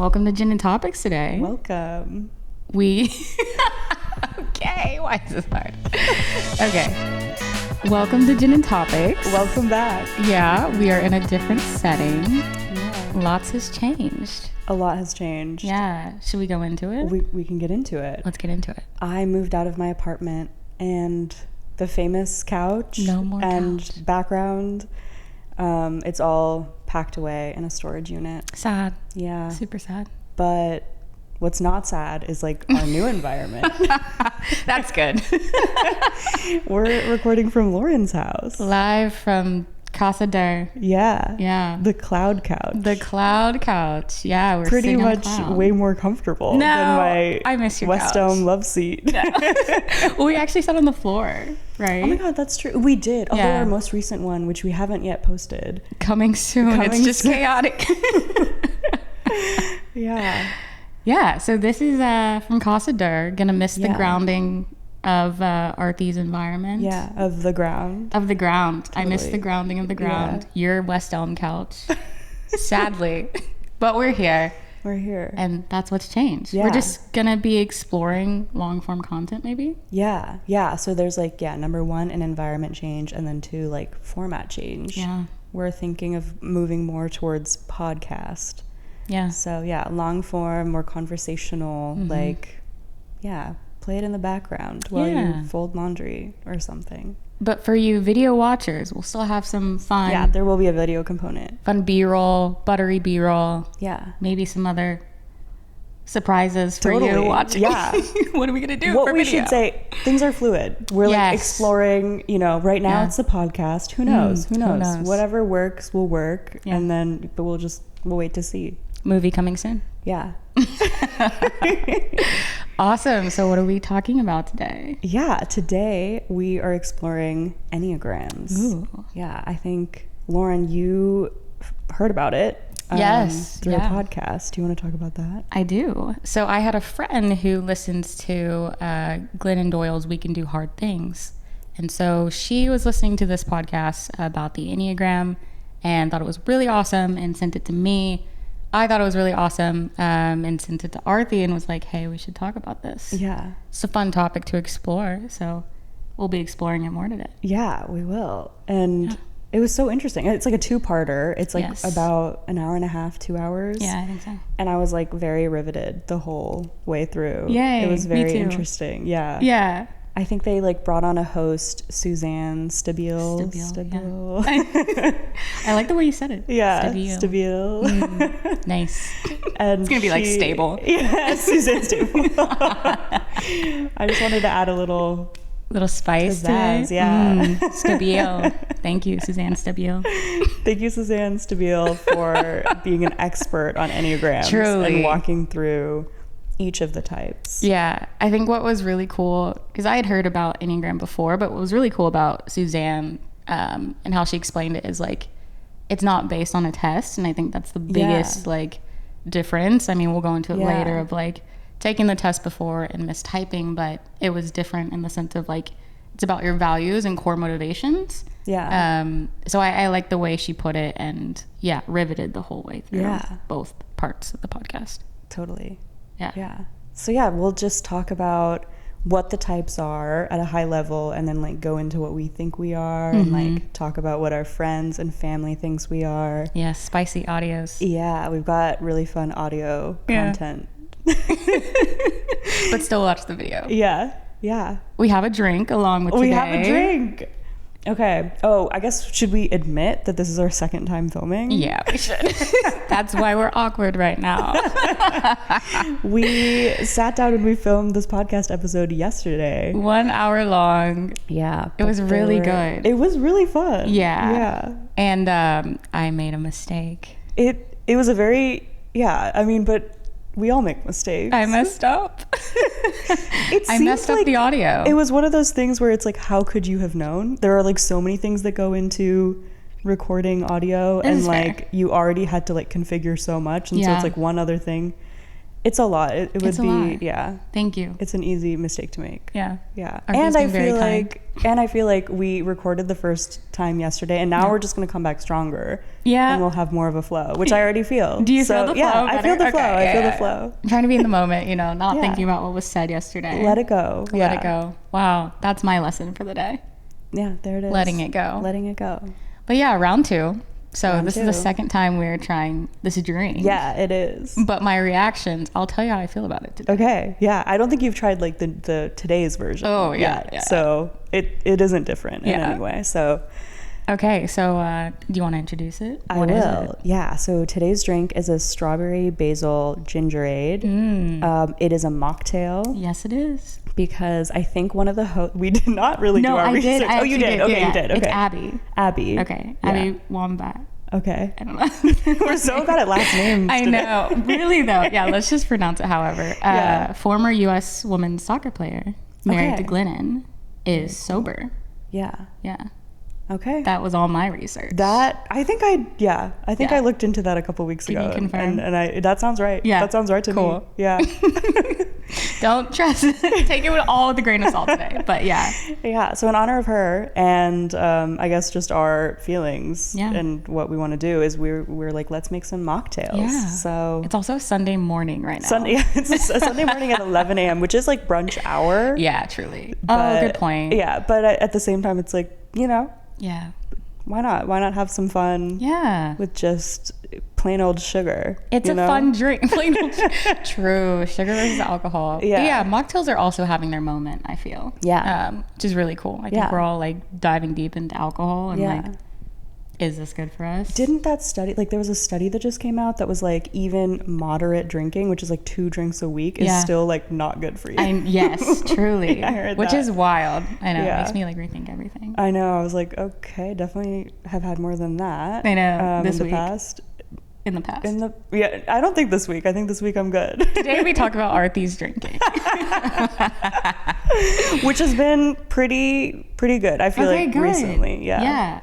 Welcome to Gin and Topics today. Welcome. Okay, why is this hard? Okay. Welcome to Gin and Topics. Welcome back. Yeah, we are in a different setting. Yeah. Lots has changed. A lot has changed. Yeah. Should we go into it? We can get into it. Let's get into it. I moved out of my apartment and the famous couch No more and couch. background, it's all packed away in a storage unit. Sad. Yeah. Super sad. But what's not sad is like our new environment. That's good. We're recording from Lauren's house. Live from Casa Der. Yeah. Yeah. The cloud couch. The cloud couch. Yeah, we're Pretty sitting on much cloud. way more comfortable No, than my I miss your West couch. Elm love seat. Well, we actually sat on the floor, right? Oh my god, that's true. We did. Although Yeah. our most recent one, which we haven't yet posted. Coming soon. It's Coming just soon. chaotic. Yeah. Yeah, so this is from Casa Der. Gonna miss the Yeah. grounding of Arthy's environment. Yeah. Of the ground. Of the ground. I miss Totally. the grounding of the ground. Yeah. Your West Elm couch. Sadly. But we're here. We're here. And that's what's changed. Yeah. We're just gonna be exploring long form content maybe. Yeah. Yeah. So there's like, number one, an environment change, and then two, like format change. Yeah. We're thinking of moving more towards podcast. Yeah. So yeah, long form, more conversational, like, play it in the background while Yeah. you fold laundry or something. But for you video watchers, we'll still have some fun. Yeah, there will be a video component. Fun B-roll, buttery B-roll, Yeah. maybe some other surprises for you Totally. watching. Yeah. What are we gonna do What for we video? should say, things are fluid. We're like Yes. exploring, right now Yeah. it's the podcast. Who knows? who knows? Whatever works will work. Yeah. And then, but we'll wait to see. Movie coming soon. Yeah. Awesome. So what are we talking about today? Yeah. Today we are exploring enneagrams. Ooh. Yeah. I think, Lauren, you heard about it. Yes, Through yeah. a podcast. Do you want to talk about that? I do. So I had a friend who listens to Glennon Doyle's We Can Do Hard Things. And so she was listening to this podcast about the Enneagram and thought it was really awesome and sent it to me. I thought it was really awesome and sent it to Arthy and was like, hey, we should talk about this. Yeah. It's a fun topic to explore. So we'll be exploring it more today. Yeah, we will. And it was so interesting. It's like a two-parter. It's like Yes. about an hour and a half, 2 hours. Yeah, I think so. And I was like very riveted the whole way through. Yay, It was me very too. interesting. Yeah. Yeah. I think they like brought on a host, Suzanne Stabile. I like the way you said it. Yeah. Stabile. Stabile. Nice. And It's going to be like stable. Yeah, Suzanne Stable. I just wanted to add a little Little spice pizzazz, to it. yeah. Stabile. Thank you, Suzanne Stabile. Thank you, Suzanne Stabile, for being an expert on Enneagrams Truly. and walking through each of the types. Yeah, I think what was really cool, because I had heard about Enneagram before, but what was really cool about Suzanne and how she explained it is like, it's not based on a test. And I think that's the biggest like difference. I mean, we'll go into it later of like taking the test before and mistyping, but it was different in the sense of like, it's about your values and core motivations. Yeah. So I like the way she put it and riveted the whole way through both parts of the podcast. Totally. Yeah. Yeah. So yeah, we'll just talk about what the types are at a high level and then like go into what we think we are and like talk about what our friends and family thinks we are. Yeah, spicy audios. Yeah, we've got really fun audio content. But still watch the video. Yeah. Yeah. We have a drink along with today. We have a drink. Okay. Oh, I guess should we admit that this is our second time filming? Yeah, we should. That's why we're awkward right now. We sat down and we filmed this podcast episode yesterday. 1 hour long. Yeah. It was really good. It was really fun. Yeah. Yeah. And I made a mistake. It was a very, I mean, but we all make mistakes. I messed up. I messed up like the audio. It was one of those things where it's like, how could you have known? There are like so many things that go into recording audio, This and is like fair. you already had to like configure so much, and so Yeah. it's like one other thing. It's a lot. It would be, yeah. Thank you. It's an easy mistake to make. Yeah. Yeah. Artie's And I feel like we recorded the first time yesterday, and now we're just going to come back stronger. Yeah. And we'll have more of a flow, which I already feel. Do you feel the flow? Yeah, I feel the flow. Okay, I feel the flow. I'm trying to be in the moment, you know, not thinking about what was said yesterday. Let it go. Let it go. Wow. That's my lesson for the day. Yeah, there it is. Letting it go. Letting it go. But yeah, round 2. So Round this 2. is the second time we're trying this drink. Yeah, it is. But my reactions, I'll tell you how I feel about it today. Okay. Yeah. I don't think you've tried like the today's version. Oh, yeah. Yet. So it isn't different in any way. So. Okay. So do you want to introduce it? What is it? Yeah. So today's drink is a strawberry basil gingerade. It is a mocktail. Yes, it is. Because I think one of the we did not really do our research. Oh, you did? Okay, you did. Okay. It's Abby. Abby. Okay. Yeah. Abby Wombat. Okay. I don't know. We're so bad at last names I today. know. Really, though. Yeah, let's just pronounce it however. Former U.S. women's soccer player, married to Glennon, is sober. Yeah. Yeah. Okay. That was all my research. I think I looked into that a couple weeks ago. Can you confirm? And that sounds right. Yeah. That sounds right to me. Yeah. Don't trust it. Take it with all with a grain of salt today. But yeah. Yeah. So in honor of her and I guess just our feelings and what we want to do is we're like, let's make some mocktails. Yeah. So it's also Sunday morning right now. It's a Sunday morning at 11 a.m., which is like brunch hour. Yeah, truly. But, good point. Yeah. But at the same time, it's like, you know. Yeah. Why not? Why not have some fun? Yeah. With just plain old sugar. It's a fun drink. True. Sugar versus alcohol. Yeah. But yeah, mocktails are also having their moment, I feel. Yeah. Which is really cool. I think we're all like diving deep into alcohol and like, is this good for us? Didn't that study, like there was a study that just came out that was like even moderate drinking, which is like 2 drinks a week, is still like not good for you. Yes, truly. I heard which that. is wild. I know. It makes me like rethink everything. I know. I was like, okay, definitely have had more than that. I know. In the past. I don't think this week. I think this week I'm good. Today we talk about Artie's drinking. Which has been pretty good. I feel like good. Recently. Yeah.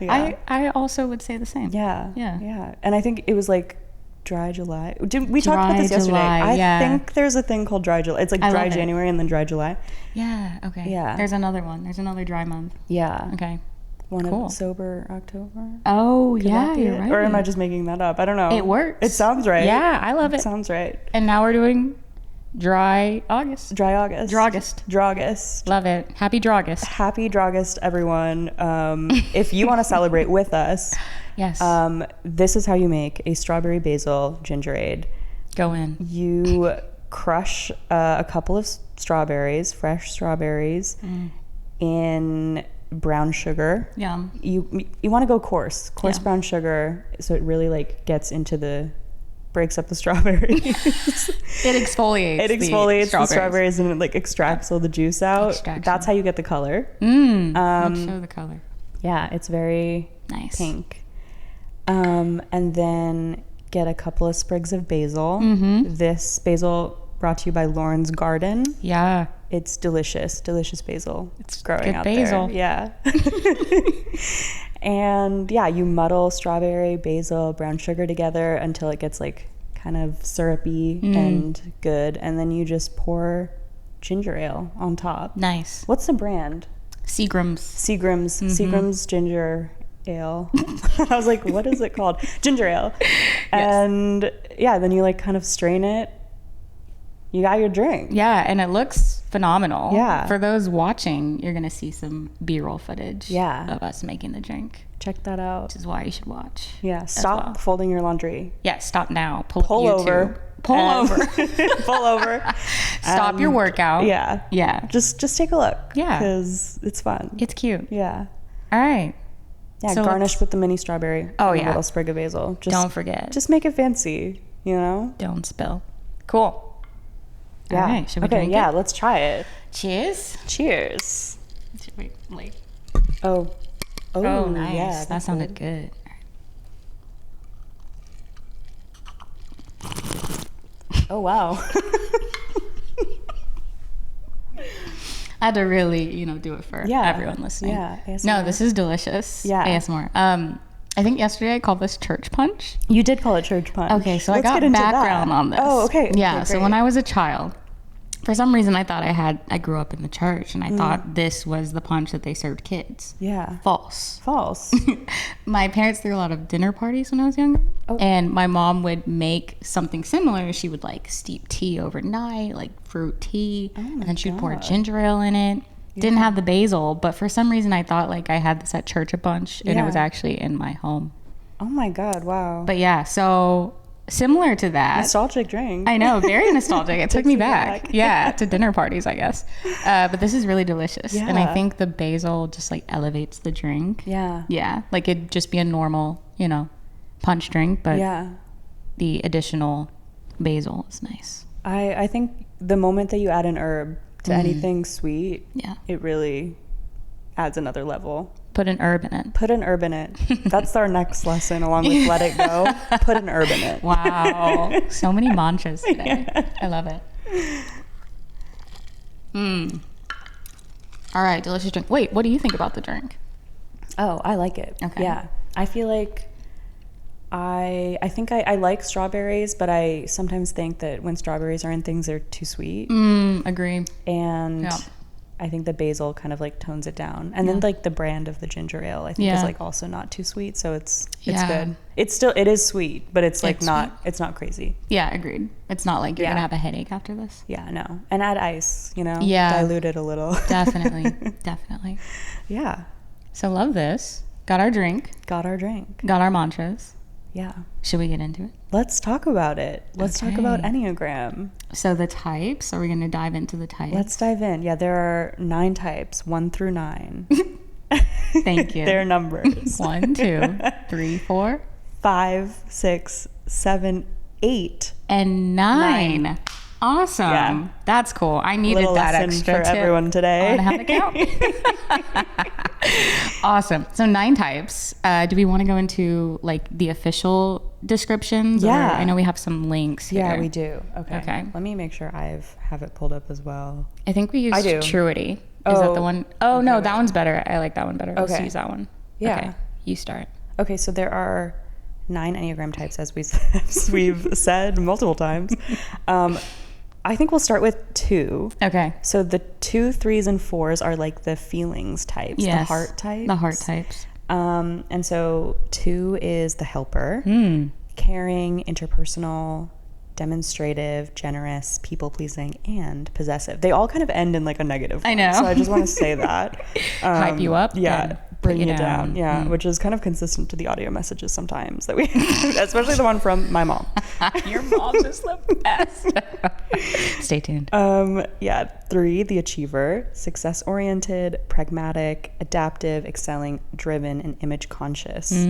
I also would say the same. Yeah. And I think it was like dry July. We talked about this yesterday. I think there's a thing called dry July. It's like dry January and then dry July. Yeah. Okay. Yeah. There's another one. There's another dry month. Yeah. Okay. Of sober October. Oh, yeah, you're right. Or am I just making that up? I don't know. It works. It sounds right. Yeah, I love it. It sounds right. And now we're doing dry August. Drogust. Love it. Happy Drogust. Happy Drogust, everyone. If you want to celebrate with us, yes. This is how you make a strawberry basil gingerade. Go in. You crush a couple of strawberries, fresh strawberries, in brown sugar. Yum. You want to go coarse brown sugar, so it really like gets into breaks up the strawberries. It exfoliates the strawberries and it like extracts all the juice out. That's how you get the color. Let's show the color. Yeah, it's very nice. Pink. And then get a couple of sprigs of basil. This basil brought to you by Lauren's Garden. Yeah. It's delicious basil. It's growing good out basil. there. Yeah. And yeah, you muddle strawberry, basil, brown sugar together until it gets like kind of syrupy and good. And then you just pour ginger ale on top. Nice. What's the brand? Seagram's ginger ale. I was like, what is it called? Ginger ale. Yes. And yeah, then you like kind of strain it. You got your drink. Yeah, and it looks phenomenal. Yeah. For those watching, you're going to see some B-roll footage of us making the drink. Check that out. Which is why you should watch. Yeah, stop folding your laundry. Yeah, stop now. Pull over. Pull over. Pull over. Stop your workout. Yeah. Yeah. Just take a look. Yeah. Because it's fun. It's cute. Yeah. All right. Yeah, so garnish with the mini strawberry. Oh, and a little sprig of basil. Don't forget. Just make it fancy, you know? Don't spill. Cool. Yeah. All right. Should we drink it? Yeah, let's try it. Cheers. Cheers. Wait. Oh, nice. Yeah, that sounded good. Oh, wow. I had to really, do it for everyone listening. Yeah. ASMR. No, this is delicious. Yeah. ASMR. I think yesterday I called this church punch. You did call it church punch. Okay, so I got background on this. Oh, okay. Yeah, okay, so when I was a child, for some reason I thought I grew up in the church, and I thought this was the punch that they served kids. Yeah. False. My parents threw a lot of dinner parties when I was younger. Oh. And my mom would make something similar. She would like steep tea overnight, like fruit tea, and then she'd pour ginger ale in it. Didn't have the basil, but for some reason I thought like I had this at church a bunch, and it was actually in my home. Oh my God, wow. But yeah, so similar to that. Nostalgic drink. I know, very nostalgic. It took me back. Yeah, to dinner parties, I guess. But this is really delicious. Yeah. And I think the basil just like elevates the drink. Yeah. Yeah, like it'd just be a normal, punch drink, but the additional basil is nice. I think the moment that you add an herb to anything sweet, it really adds another level. Put an herb in it. Put an herb in it. That's our next lesson along with let it go. Put an herb in it. Wow. So many mantras today. I love it. All right, delicious drink. Wait, what do you think about the drink? Oh, I like it. Okay. Yeah. I feel like I think I like strawberries, but I sometimes think that when strawberries are in things, they're too sweet. Agree. And I think the basil kind of like tones it down. And then like the brand of the ginger ale, I think is like also not too sweet. So it's good. It is sweet, but it's like it's not crazy. Yeah, agreed. It's not like you're going to have a headache after this. Yeah, no. And add ice, dilute it a little. Definitely. Yeah. So love this. Got our drink. Got our mantras. Yeah. Should we get into it? Let's talk about it. Let's talk about Enneagram. So the types, are we going to dive into the types? Let's dive in. Yeah, there are 9 types, 1 through 9. Thank you. They're numbers. 1, 2, 3, 4, 5, 6, 7, 8. And 9. Awesome. Yeah. That's cool. I needed that extra for everyone today. On how to count. Awesome. So 9 types. Do we want to go into like the official descriptions? Yeah. I know we have some links here. Yeah, we do. Okay. Let me make sure I have it pulled up as well. I think we use Truity. Is that the one? Oh, no, that one's better. I like that one better. Let's use that one. Yeah. Okay. You start. Okay, so there are 9 Enneagram types, as we've said multiple times. I think we'll start with 2. Okay. So the 2, 3s, and 4s are like the feelings types, the heart types. The heart types. And so 2 is the helper, caring, interpersonal, demonstrative, generous, people-pleasing, and possessive. They all kind of end in like a negative one. I know. So I just want to say that. Hype you up. Yeah. Bring you down. Yeah. Which is kind of consistent to the audio messages sometimes that we, especially the one from my mom. Your mom's just the best. Stay tuned. 3, the achiever, success-oriented, pragmatic, adaptive, excelling, driven, and image conscious.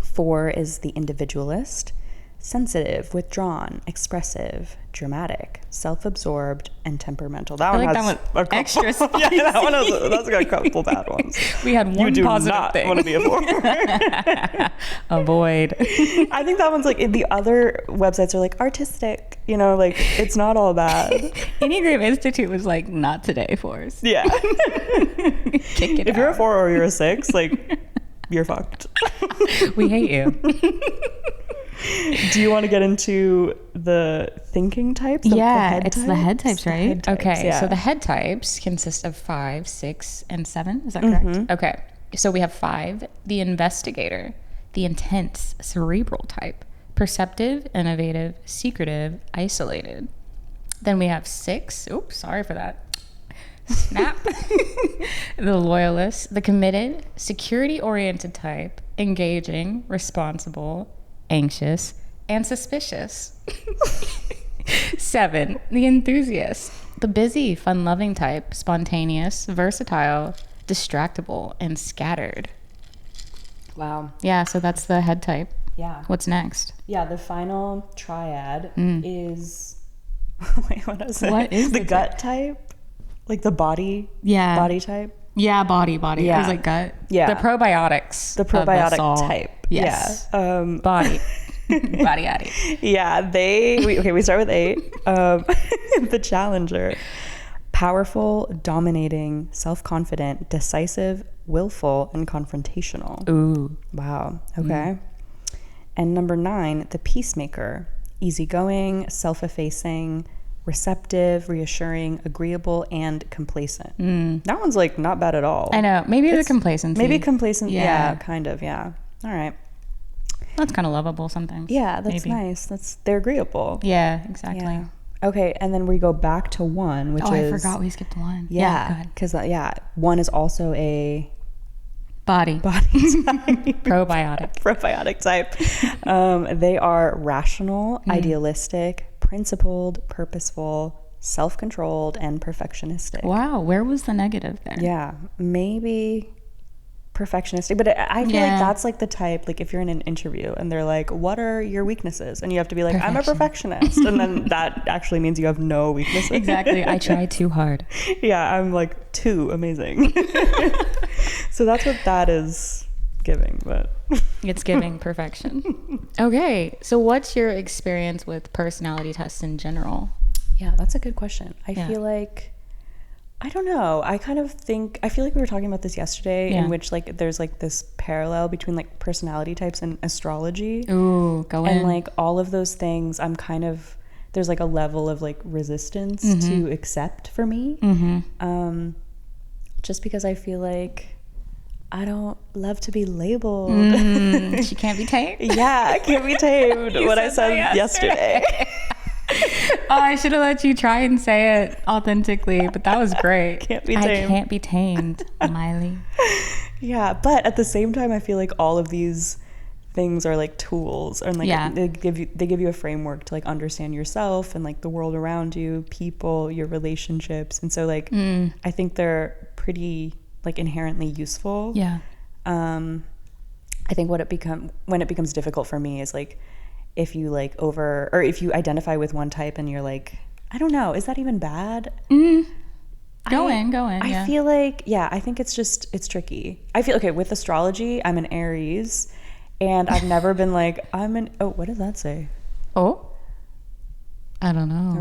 4 is the individualist, sensitive, withdrawn, expressive, dramatic, self-absorbed, and temperamental. That one has a couple. Extra spicy. Yeah, that's got a couple bad ones. We had one positive thing. You do not want to be a 4. Avoid. I think that one's like, the other websites are like artistic, like it's not all bad. Enneagram Institute was like, not today, 4s. Yeah. Kick it if you're a 4 or you're a 6, like, you're fucked. We hate you. Do you want to get into the thinking types? The head types, right? Head types, okay, so the head types consist of 5, 6, and 7. Is that correct? Okay, so we have 5, the investigator, the intense, cerebral type, perceptive, innovative, secretive, isolated. Then we have 6. Oops, sorry for that. Snap. The loyalist, the committed, security-oriented type, engaging, responsible, anxious, and suspicious. 7, the enthusiast, the busy, fun-loving type, spontaneous, versatile, distractible, and scattered. Wow. Yeah, so that's the head type. Yeah. What's next? Yeah, the final triad is... Wait, what is it? What is the gut type? Like the body? Yeah. Body type? Yeah, body. Yeah. It was like gut. Yeah. The probiotics. The probiotic type. Yes. Yeah. Body. Body addy. Yeah, we start with 8. The challenger. Powerful, dominating, self-confident, decisive, willful, and confrontational. Ooh. Wow. Okay. And number 9, the peacemaker. Easygoing, self-effacing, receptive, reassuring, agreeable, and complacent. That one's like not bad at all. I know. Maybe the complacency. Maybe complacent. Yeah, kind of. Yeah. All right. That's kind of lovable sometimes. Yeah, that's nice. They're agreeable. Yeah, exactly. Yeah. Okay, and then we go back to 1, which is... I forgot we skipped 1. Yeah, because 1 is also a... Body type. probiotic type. They are rational, idealistic, principled, purposeful, self-controlled, and perfectionistic. Wow, where was the negative there? Yeah, maybe perfectionistic, but I feel like that's like the type, like if you're in an interview and they're like, what are your weaknesses, and you have to be like, I'm a perfectionist, and then that actually means you have no weaknesses. Exactly. I try too hard. Yeah, I'm like too amazing. So that's what that is giving, but it's giving perfection. Okay, so what's your experience with personality tests in general? Yeah, that's a good question. I feel like, I don't know. I feel like we were talking about this yesterday, in which like there's like this parallel between like personality types and astrology. Ooh, go in. And like all of those things, there's like a level of like resistance to accept for me. Just because I feel like I don't love to be labeled. She can't be tamed? Yeah, I can't be tamed. What I said yesterday. I should have let you try and say it authentically, but that was great. Can't be tamed. I can't be tamed, Miley. Yeah, but at the same time, I feel like all of these things are like tools, and like they give you a framework to like understand yourself and like the world around you, people, your relationships, and so like I think they're pretty like inherently useful. Yeah. I think when it becomes difficult for me is like if you like if you identify with one type and you're like, I don't know, is that even bad? Go in. I feel like, I think it's tricky. I feel, okay, with astrology, I'm an Aries, and I've never been like, what does that say? Oh, I don't know.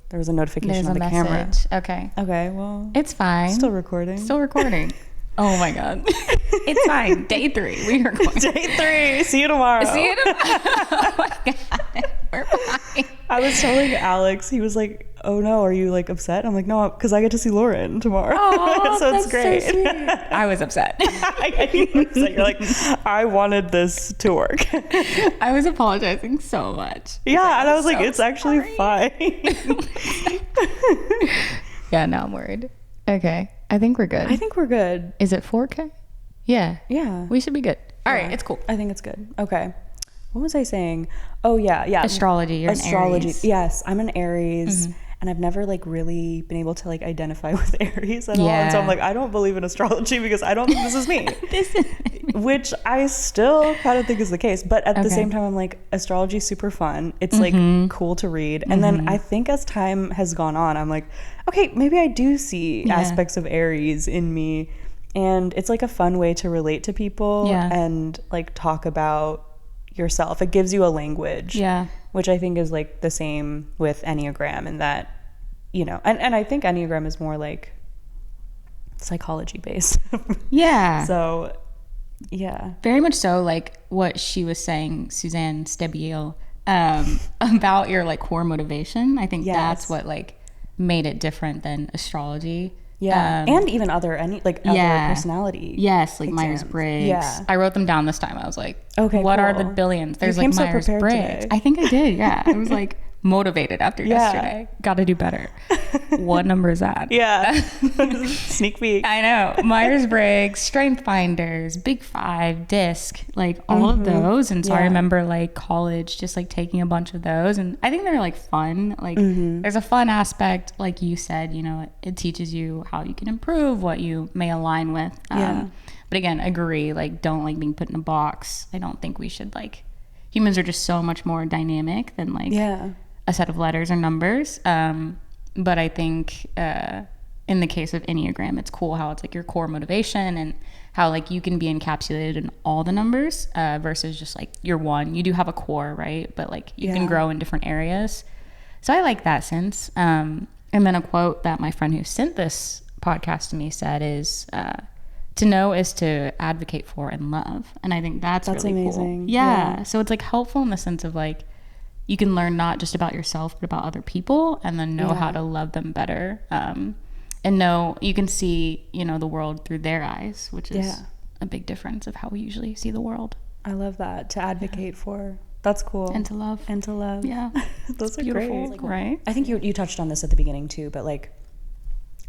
There was a notification on the camera. Okay, well, it's fine. Still recording. Oh my god. It's fine. Day 3. We are going. Day 3. See you tomorrow. Oh my god. We're fine. I was telling Alex, he was like, oh no, are you like upset? I'm like, no, because I get to see Lauren tomorrow. Oh, so it's great. So sweet. I was upset. You're like, I wanted this to work. I was apologizing so much. Yeah, and I was like, it's actually fine. Yeah, now I'm worried. Okay, I think we're good. Is it 4K? Yeah. We should be good. All right, it's cool. I think it's good. Okay. What was I saying? Oh, yeah. Astrology. You're an Aries. Yes, I'm an Aries. And I've never like really been able to like identify with Aries at all. And so I'm like, I don't believe in astrology because I don't think this is me. Which I still kind of think is the case. But at the same time, I'm like, astrology is super fun. It's like cool to read. And then I think as time has gone on, I'm like, okay, maybe I do see aspects of Aries in me. And it's like a fun way to relate to people and like talk about yourself. It gives you a language, which I think is like the same with enneagram, and that, you know, and I think enneagram is more like psychology based. So very much so, like what she was saying, Suzanne Stebiel, about your like core motivation. I think that's what like made it different than astrology. And even other personality. Yes, like Myers-Briggs. I wrote them down this time. I was like, okay, what are the billions? There's like Myers-Briggs. I think I did. Yeah, I was like motivated after yesterday. Got to do better. What number is that? Sneak peek. I know. Myers-Briggs, Strength Finders, Big Five, DISC, like all of those. And so I remember like college, just like taking a bunch of those, and I think they're like fun. Like there's a fun aspect, like you said, you know, it teaches you how you can improve, what you may align with. But again, agree, like don't like being put in a box. I don't think we should, like, humans are just so much more dynamic than like a set of letters or numbers. But I think in the case of Enneagram, it's cool how it's like your core motivation and how like you can be encapsulated in all the numbers versus just like your one. You do have a core, right? But like you can grow in different areas. So I like that sense. And then a quote that my friend who sent this podcast to me said is, to know is to advocate for and love. And I think that's really amazing. Cool. Yeah. So it's like helpful in the sense of like, you can learn not just about yourself, but about other people, and then know how to love them better. And know, you can see, you know, the world through their eyes, which is a big difference of how we usually see the world. I love that. To advocate for. That's cool. And to love. And to love. Yeah. Those are beautiful, great. Right? I think you touched on this at the beginning too, but like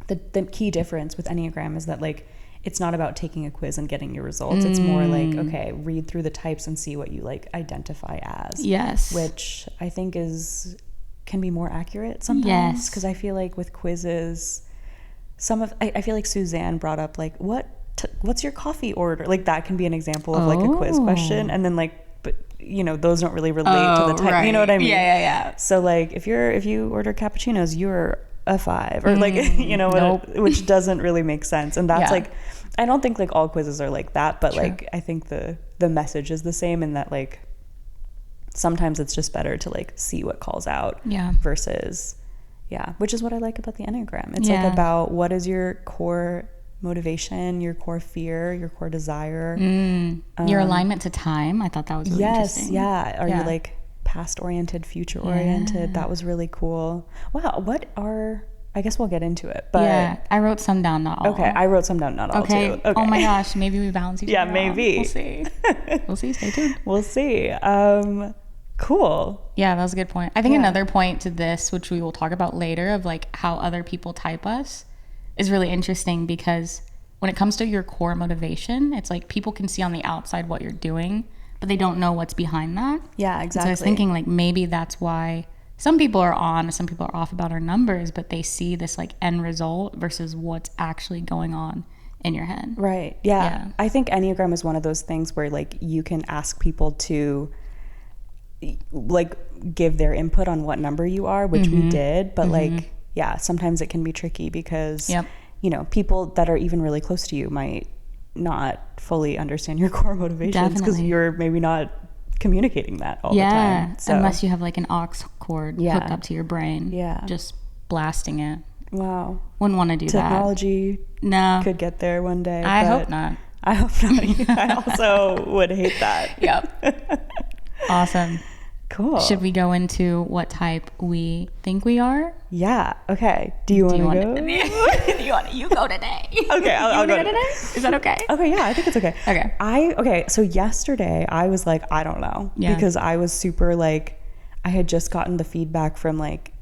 the key difference with Enneagram is that like it's not about taking a quiz and getting your results. It's more like, okay, read through the types and see what you like identify as. Yes. Which I think can be more accurate sometimes. Yes. Because I feel like with quizzes, I feel like Suzanne brought up like, what's your coffee order? Like that can be an example of like a quiz question. And then like, but you know, those don't really relate to the type. Right. You know what I mean? Yeah. So like if you order cappuccinos, you're a 5 or like, you know, which doesn't really make sense. And that's like, I don't think like all quizzes are like that, but like I think the message is the same in that like sometimes it's just better to like see what calls out versus which is what I like about the Enneagram. It's like about what is your core motivation, your core fear, your core desire, your alignment to time. I thought that was really interesting. Are you like past oriented, future oriented? That was really cool. Wow. I guess we'll get into it, but I wrote some down, not all. Okay, I wrote some down, not all too. Okay. Oh my gosh, maybe we balance each other. Maybe. We'll see. We'll see. Stay tuned. We'll see. Cool. Yeah, that was a good point. I think another point to this, which we will talk about later, of like how other people type us, is really interesting because when it comes to your core motivation, it's like people can see on the outside what you're doing, but they don't know what's behind that. Yeah, exactly. So I was thinking like maybe that's why some people are on, some people are off about our numbers, but they see this like end result versus what's actually going on in your head. Right. Yeah. I think Enneagram is one of those things where like you can ask people to like give their input on what number you are, which we did, but like, sometimes it can be tricky because, you know, people that are even really close to you might not fully understand your core motivations because you're maybe not communicating that all the time. So. Unless you have like an aux cord hooked up to your brain. Just blasting it. Wow. Wouldn't want to do Technology could get there one day. I hope not. I hope not. I also would hate that. Yep. Awesome. Cool. Should we go into what type we think we are? Yeah. Okay. Do you want to go? You go today. Okay. I'll go today. Is that okay? Okay. Yeah, I think it's okay. Okay. So yesterday I was like, I don't know. Because I was super like, I had just gotten the feedback from like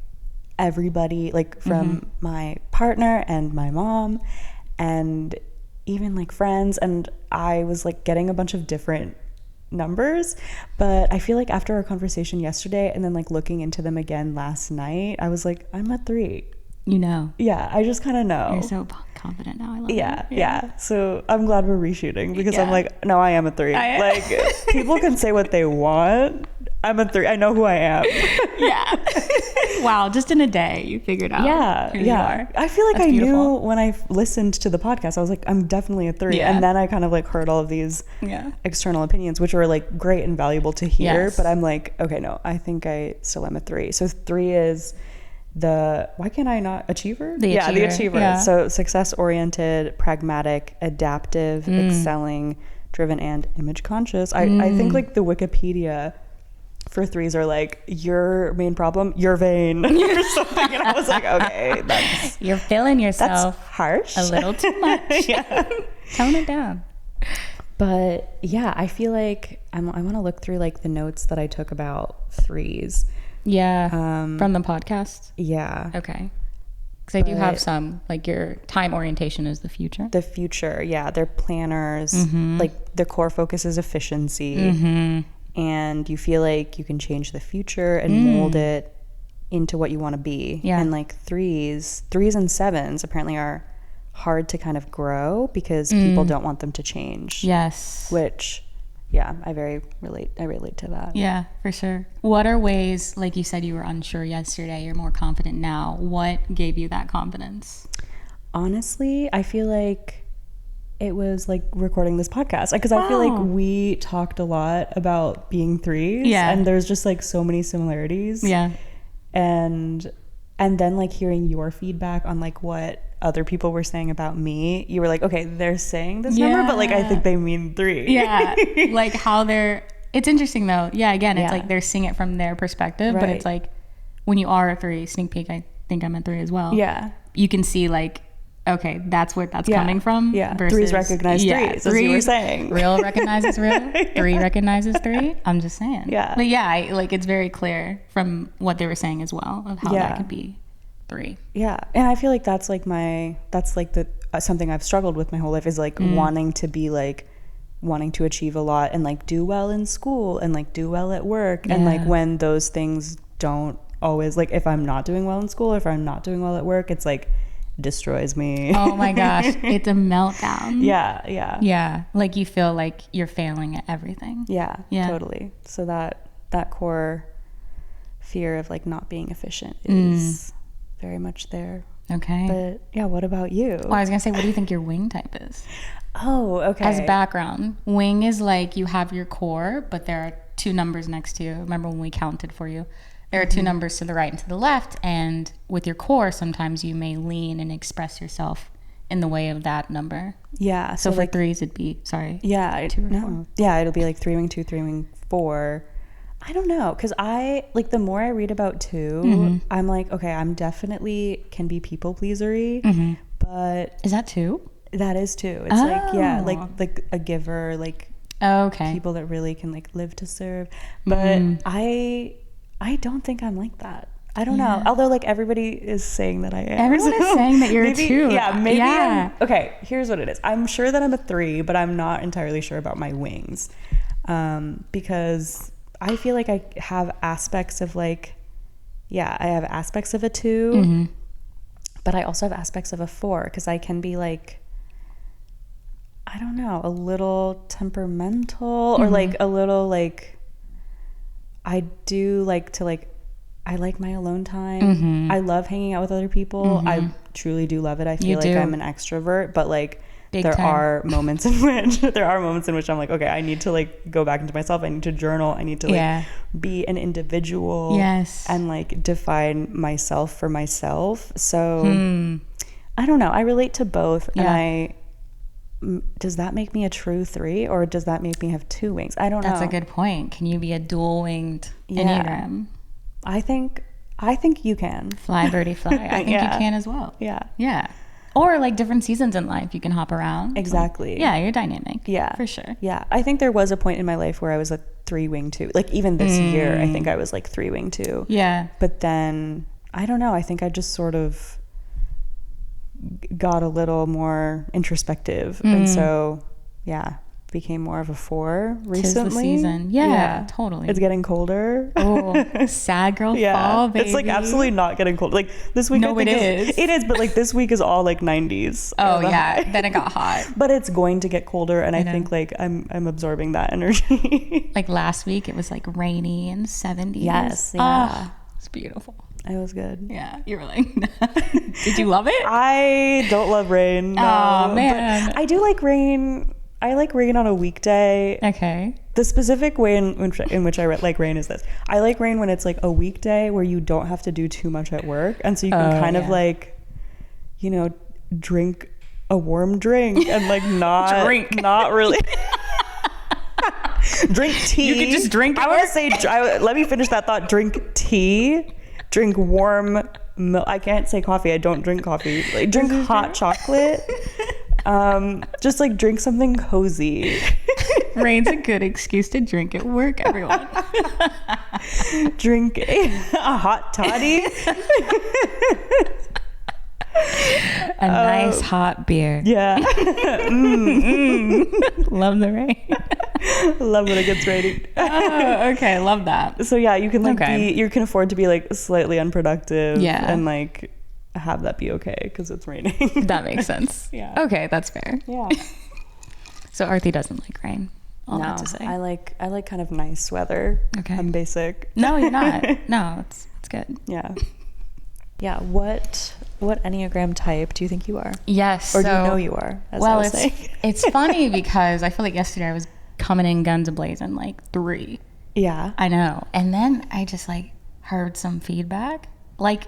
everybody, like from my partner and my mom and even like friends. And I was like getting a bunch of different numbers, but I feel like after our conversation yesterday and then like looking into them again last night, I was like, I'm a 3. You know. Yeah, I just kind of know. You're so confident now. I love it. Yeah. So I'm glad we're reshooting because I'm like, no, I am a 3. Like people can say what they want. I'm a 3. I know who I am. Wow, just in a day you figured out who you are. I feel like I knew when I listened to the podcast, I was like, I'm definitely a 3. And then I kind of like heard all of these external opinions, which were like great and valuable to hear. But I'm like, okay, no, I think I still am a 3. So 3 is why can't I not achiever? The achiever. Yeah. So success oriented, pragmatic, adaptive, excelling, driven, and image conscious. I think like the Wikipedia for 3s are like, your main problem, you're vain or something. And I was like, okay, you're feeling yourself that's harsh. A little too much. Tone it down. But yeah, I feel like I want to look through like the notes that I took about 3s. From the podcast. Okay. Because I do have some, like your time orientation is the future. The future, they're planners. Like their core focus is efficiency. And you feel like you can change the future and mold it into what you want to be. And like 3s and 7s apparently are hard to kind of grow because people don't want them to change. Which, I relate to that. Yeah, for sure. What are ways, like you said, you were unsure yesterday, you're more confident now. What gave you that confidence? Honestly, I feel like it was like recording this podcast because I feel like we talked a lot about being 3s and there's just like so many similarities and And then like hearing your feedback on like what other people were saying about me, you were like, okay, they're saying this number, but like I think they mean 3. Yeah. Like how it's interesting though. Yeah, again, it's like they're seeing it from their perspective, but it's like when you are a 3, sneak peek, I think I'm a 3 as well. Yeah. You can see like, okay, that's where that's coming from. Yeah. Versus, 3s recognize 3s, as you were saying. Real recognizes real. 3 recognizes 3. I'm just saying. Yeah. But yeah, like it's very clear from what they were saying as well of how that could be 3. Yeah. And I feel like that's like something I've struggled with my whole life is like wanting to achieve a lot and like do well in school and like do well at work. And like when those things don't always, like if I'm not doing well in school or if I'm not doing well at work, it's like destroys me. Oh my gosh, it's a meltdown. Yeah. Like you feel like you're failing at everything. Yeah, totally. So that core fear of like not being efficient is very much there. Okay. But yeah, what about you? Well, I was gonna say, what do you think your wing type is? Oh, okay. As background, wing is like you have your core, but there are 2 numbers next to you. Remember when we counted for you? There are 2 numbers to the right and to the left, and with your core, sometimes you may lean and express yourself in the way of that number. Yeah. So for like 3s, it'd be 2 or 4. Yeah, it'll be like 3 wing 2, 3 wing 4. I don't know, because I like the more I read about 2, I'm like, okay, I'm definitely can be people pleasery, but is that 2? That is 2. It's like a giver, like people that really can like live to serve. But I don't think I'm like that. I don't know. Although like everybody is saying that I am. Everyone is saying that you're maybe, a 2. Yeah, maybe. Okay, here's what it is. I'm sure that I'm a 3, but I'm not entirely sure about my wings, because I feel like I have aspects of like, I have aspects of a 2, but I also have aspects of a 4 because I can be like, I don't know, a little temperamental or like a little like, I do like to like, I like my alone time. I love hanging out with other people. I truly do love it. I feel like I'm an extrovert, but like there are moments in which I'm like, okay, I need to like go back into myself. I need to journal. I need to like be an individual and like define myself for myself. So I don't know. I relate to both, and does that make me a true 3 or does that make me have 2 wings? I don't know. That's a good point. Can you be a dual winged enneagram? I think you can. Fly birdie fly. I think you can as well. Yeah. Or like different seasons in life, you can hop around. Exactly. Like, you're dynamic. Yeah, for sure. Yeah, I think there was a point in my life where I was a 3 wing 2. Like even this year, I think I was like 3 wing 2. Yeah. But then I don't know. I think I just sort of got a little more introspective, and so became more of a 4 recently. 'Tis the season. Yeah, totally. It's getting colder. Oh, sad girl fall, baby. It's like absolutely not getting cold. Like this week, no, it is, but like this week is all like 90s. Oh yeah, then it got hot. But it's going to get colder, and I think like I'm absorbing that energy. Like last week, it was like rainy and 70s. Yes, yeah, it's beautiful. It was good. Yeah, you were like, did you love it? I don't love rain. No, oh man, but I do like rain. I like rain on a weekday. Okay. The specific way in which I like rain is this. I like rain when it's like a weekday where you don't have to do too much at work, and so you can kind of like, you know, drink a warm drink and like not really. Drink tea. You can just drink. I want to say. Let me finish that thought. Drink tea. Drink warm milk. I can't say coffee. I don't drink coffee. Like drink hot chocolate. Just like drink something cozy. Rain's a good excuse to drink at work, everyone. Drink a hot toddy. A nice hot beer. Yeah. Love the rain. Love when it gets rainy. Oh, okay, love that. So yeah, you can like you can afford to be like slightly unproductive. Yeah. And like have that be okay because it's raining. That makes sense. Yeah. Okay, that's fair. Yeah. So Arthi doesn't like rain. All that to say. I like kind of nice weather. Okay. I'm basic. No, you're not. No, it's good. Yeah. Yeah. What Enneagram type do you think you are? Yes. Or do you know you are? It's funny because I feel like yesterday I was coming in guns a-blazing like 3. Yeah. I know. And then I just like heard some feedback. Like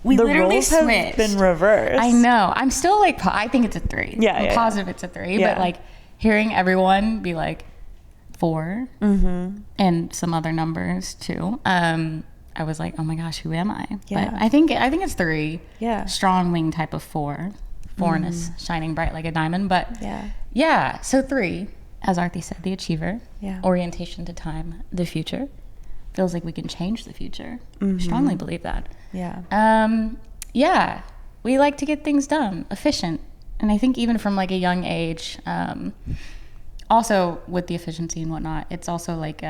We the literally roles have switched. been reversed. I know. I'm still like, I think it's a 3. Yeah, I'm positive it's a 3. But like hearing everyone be like 4 and some other numbers too. I was like, oh my gosh, who am I? Yeah. But I think it's 3. Yeah. Strong wing type of 4. 4ness, shining bright like a diamond. But yeah. So 3, as Arthi said, the achiever. Yeah. Orientation to time, the future. Feels like we can change the future. Strongly believe that. Yeah. We like to get things done, efficient. And I think even from like a young age, also with the efficiency and whatnot, it's also like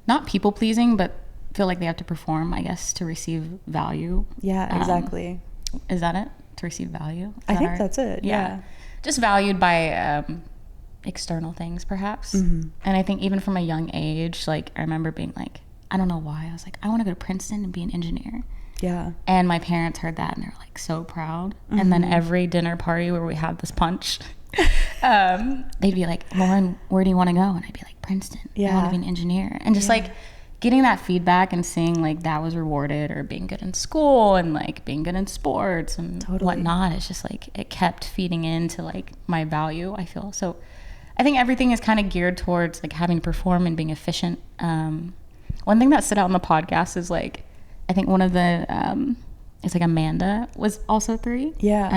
not people pleasing, but feel like they have to perform, I guess, to receive value. Yeah, exactly. Is that it? To receive value? I think that's it. Yeah. Just valued by external things, perhaps. And I think even from a young age, like I remember being like, I don't know why, I was like, I want to go to Princeton and be an engineer. Yeah. And my parents heard that and they're like so proud. And then every dinner party where we had this punch, they'd be like, Lauren, where do you want to go? And I'd be like, Princeton. I want to be an engineer. And just like getting that feedback and seeing like that was rewarded, or being good in school and like being good in sports and whatnot. It's just like it kept feeding into like my value, I feel. So I think everything is kind of geared towards like having to perform and being efficient. One thing that stood out in the podcast is like, I think one of the, it's like Amanda was also 3. Yeah.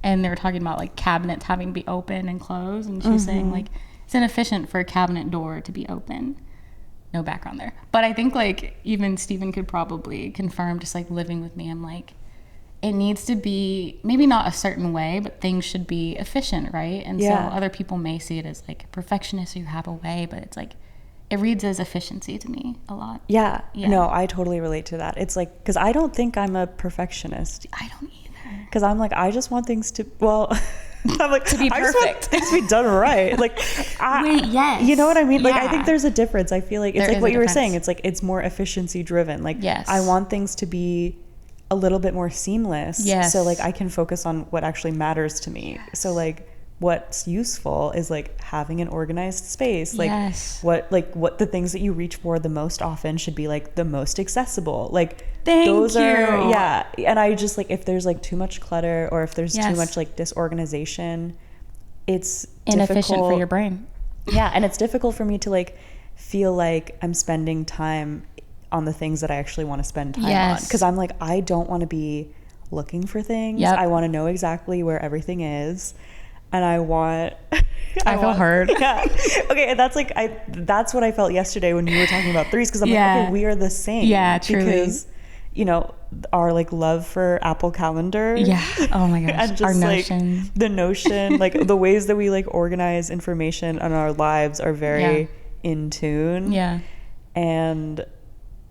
And they were talking about like cabinets having to be open and closed. And she was saying like, it's inefficient for a cabinet door to be open. No background there. But I think like even Stephen could probably confirm, just like living with me, I'm like, it needs to be maybe not a certain way, but things should be efficient, right? And so other people may see it as like perfectionist, or you have a way, but it's like, it reads as efficiency to me a lot. Yeah. No, I totally relate to that. It's like, because I don't think I'm a perfectionist. I don't either. Because I'm like, I just want things to, I'm like, to be perfect. I just want things to be done right. Like, wait, yes. You know what I mean? Like, I think there's a difference. I feel like it's There like what is you a were difference. saying. It's like, it's more efficiency driven. Like, I want things to be a little bit more seamless. Yes. So like I can focus on what actually matters to me. So like, what's useful is like having an organized space. Like what the things that you reach for the most often should be like the most accessible. Like those are and I just like, if there's like too much clutter, or if there's too much like disorganization, it's inefficient difficult for your brain. And it's difficult for me to like feel like I'm spending time on the things that I actually want to spend time on, because I'm like, I don't want to be looking for things. I want to know exactly where everything is. And I feel heard. Yeah. Okay. And that's like, that's what I felt yesterday when you were talking about 3s. Cause I'm like, okay, we are the same. Yeah, truly. Because, you know, our like love for Apple Calendar. Yeah. Oh my gosh. And just our like Notion. The Notion, like the ways that we like organize information on our lives are very in tune. Yeah. And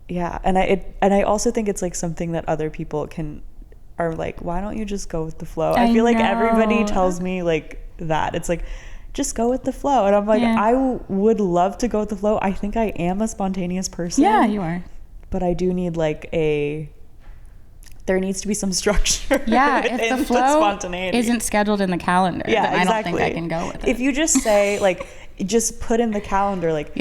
I also think it's like something that other people are like, why don't you just go with the flow? I feel like everybody tells me like that. It's like, just go with the flow. And I'm like, I would love to go with the flow. I think I am a spontaneous person. Yeah, you are. But I do need like there needs to be some structure. Yeah, if the flow spontaneity isn't scheduled in the calendar, then I don't think I can go with it. If you just say like, just put in the calendar like,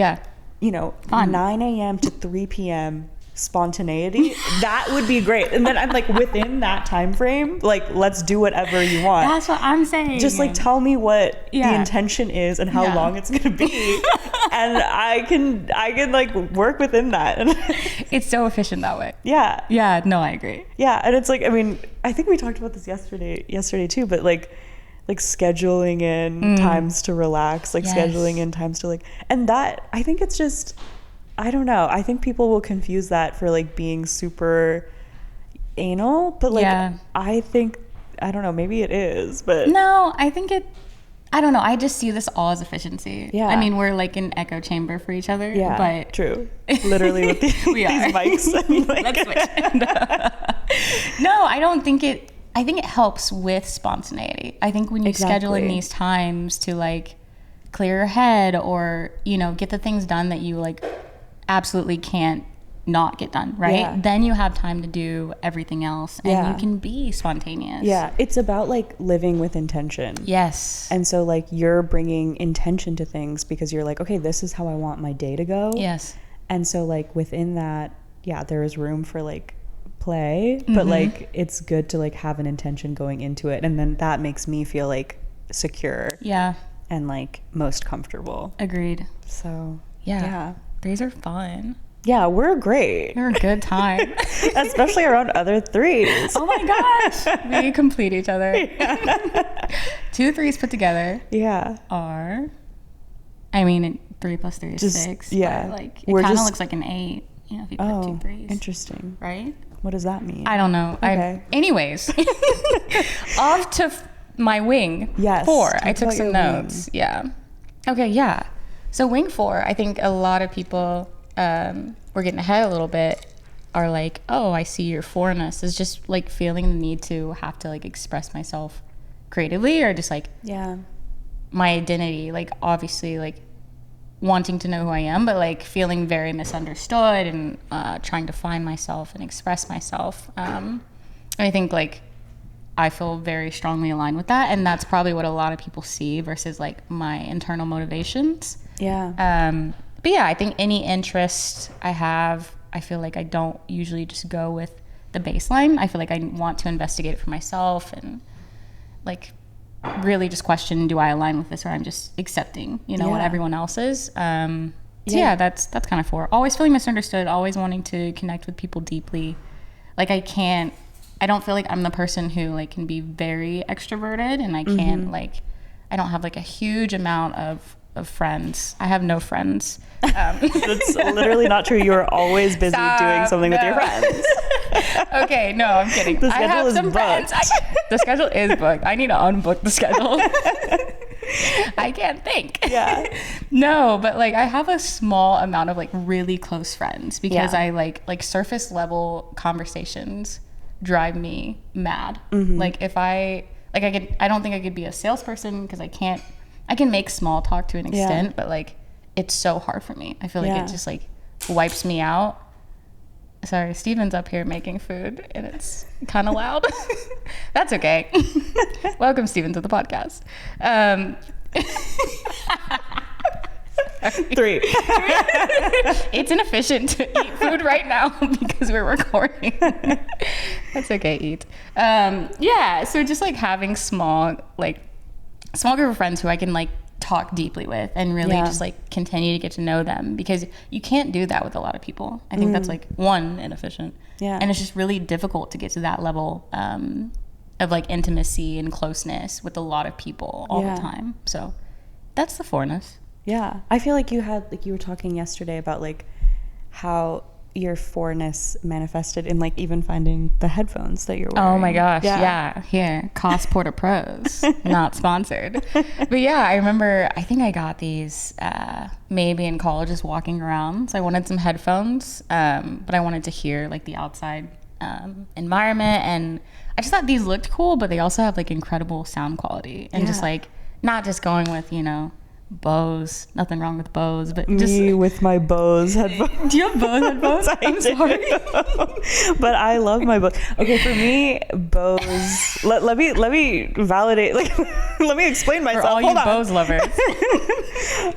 you know, 9 a.m. to 3 p.m. spontaneity, that would be great. And then I'm like, within that time frame, like, let's do whatever you want. That's what I'm saying. Just like tell me what the intention is and how long it's gonna be, and I can like work within that. It's so efficient that way. Yeah, no, I agree. And it's like, I mean, I think we talked about this yesterday too, but like scheduling in times to relax, like scheduling in times to like, and that, I think it's just, I don't know. I think people will confuse that for like being super anal, but like, I think, I don't know, maybe it is, but no, I think I don't know. I just see this all as efficiency. Yeah. I mean, we're like an echo chamber for each other. Yeah, but true. Literally with these mics. Like, let's switch. No, I don't think it, I think it helps with spontaneity. I think when you schedule in these times to like clear your head, or, you know, get the things done that you like absolutely can't not get done, right? Then you have time to do everything else, and you can be spontaneous. It's about like living with intention. And so like you're bringing intention to things because you're like, okay, this is how I want my day to go. And so like within that, there is room for like play, but like it's good to like have an intention going into it, and then that makes me feel like secure and like most comfortable. Agreed. So yeah. Threes are fun. Yeah, we're great. They're a good time. Especially around other threes. Oh my gosh. We complete each other. Yeah. 2 threes put together are, I mean, 3 plus 3 is just 6. Yeah. But like, it kind of looks like an 8, you know, if you put 2 threes. Interesting. Right? What does that mean? I don't know. Okay. Anyways, off to my wing 4. I took some notes. Wing. Yeah. Okay, yeah. So wing 4, I think a lot of people, we're getting ahead a little bit, are like, oh, I see your 4-ness is just like feeling the need to have to like express myself creatively, or just like my identity, like obviously like wanting to know who I am, but like feeling very misunderstood and trying to find myself and express myself. And I think like I feel very strongly aligned with that, and that's probably what a lot of people see versus like my internal motivations. But yeah, I think any interest I have, I feel like I don't usually just go with the baseline. I feel like I want to investigate it for myself and like really just question, do I align with this, or I'm just accepting, you know, what everyone else is. So yeah, that's kind of 4. Always feeling misunderstood, always wanting to connect with people deeply. Like I don't feel like I'm the person who like can be very extroverted, and I can't like, I don't have like a huge amount of friends. I have no friends. That's literally not true. You are always busy doing something with your friends. Okay, no, I'm kidding. The schedule is booked. The schedule is booked. I need to unbook the schedule. I can't think. Yeah. No, but like I have a small amount of like really close friends, because I like surface level conversations drive me mad. Like if I don't think I could be a salesperson, because I can make small talk to an extent, but like it's so hard for me. I feel like it just like wipes me out. Sorry, Steven's up here making food and it's kind of loud. That's okay. Welcome, Steven, to the podcast. 3. It's inefficient to eat food right now because we're recording. That's okay, eat. Yeah, so just like having small group of friends who I can like talk deeply with and really just like continue to get to know them, because you can't do that with a lot of people. I think that's like inefficient. And it's just really difficult to get to that level of like intimacy and closeness with a lot of people all the time. So that's the 4-ness. Yeah. I feel like you were talking yesterday about like how your 4-ness manifested in like even finding the headphones that you're wearing. Oh my gosh, yeah. Here, Cost Porta Pros, not sponsored. But yeah, I remember, I think I got these maybe in college just walking around. So I wanted some headphones, but I wanted to hear like the outside environment, and I just thought these looked cool, but they also have like incredible sound quality, and just like not just going with, you know, Bose, nothing wrong with Bose, but just me with my Bose headphones. Do you have Bose headphones? I'm sorry. But I love my Bose. Okay, for me, Bose, let me validate, like let me explain myself. For all you Bose lovers.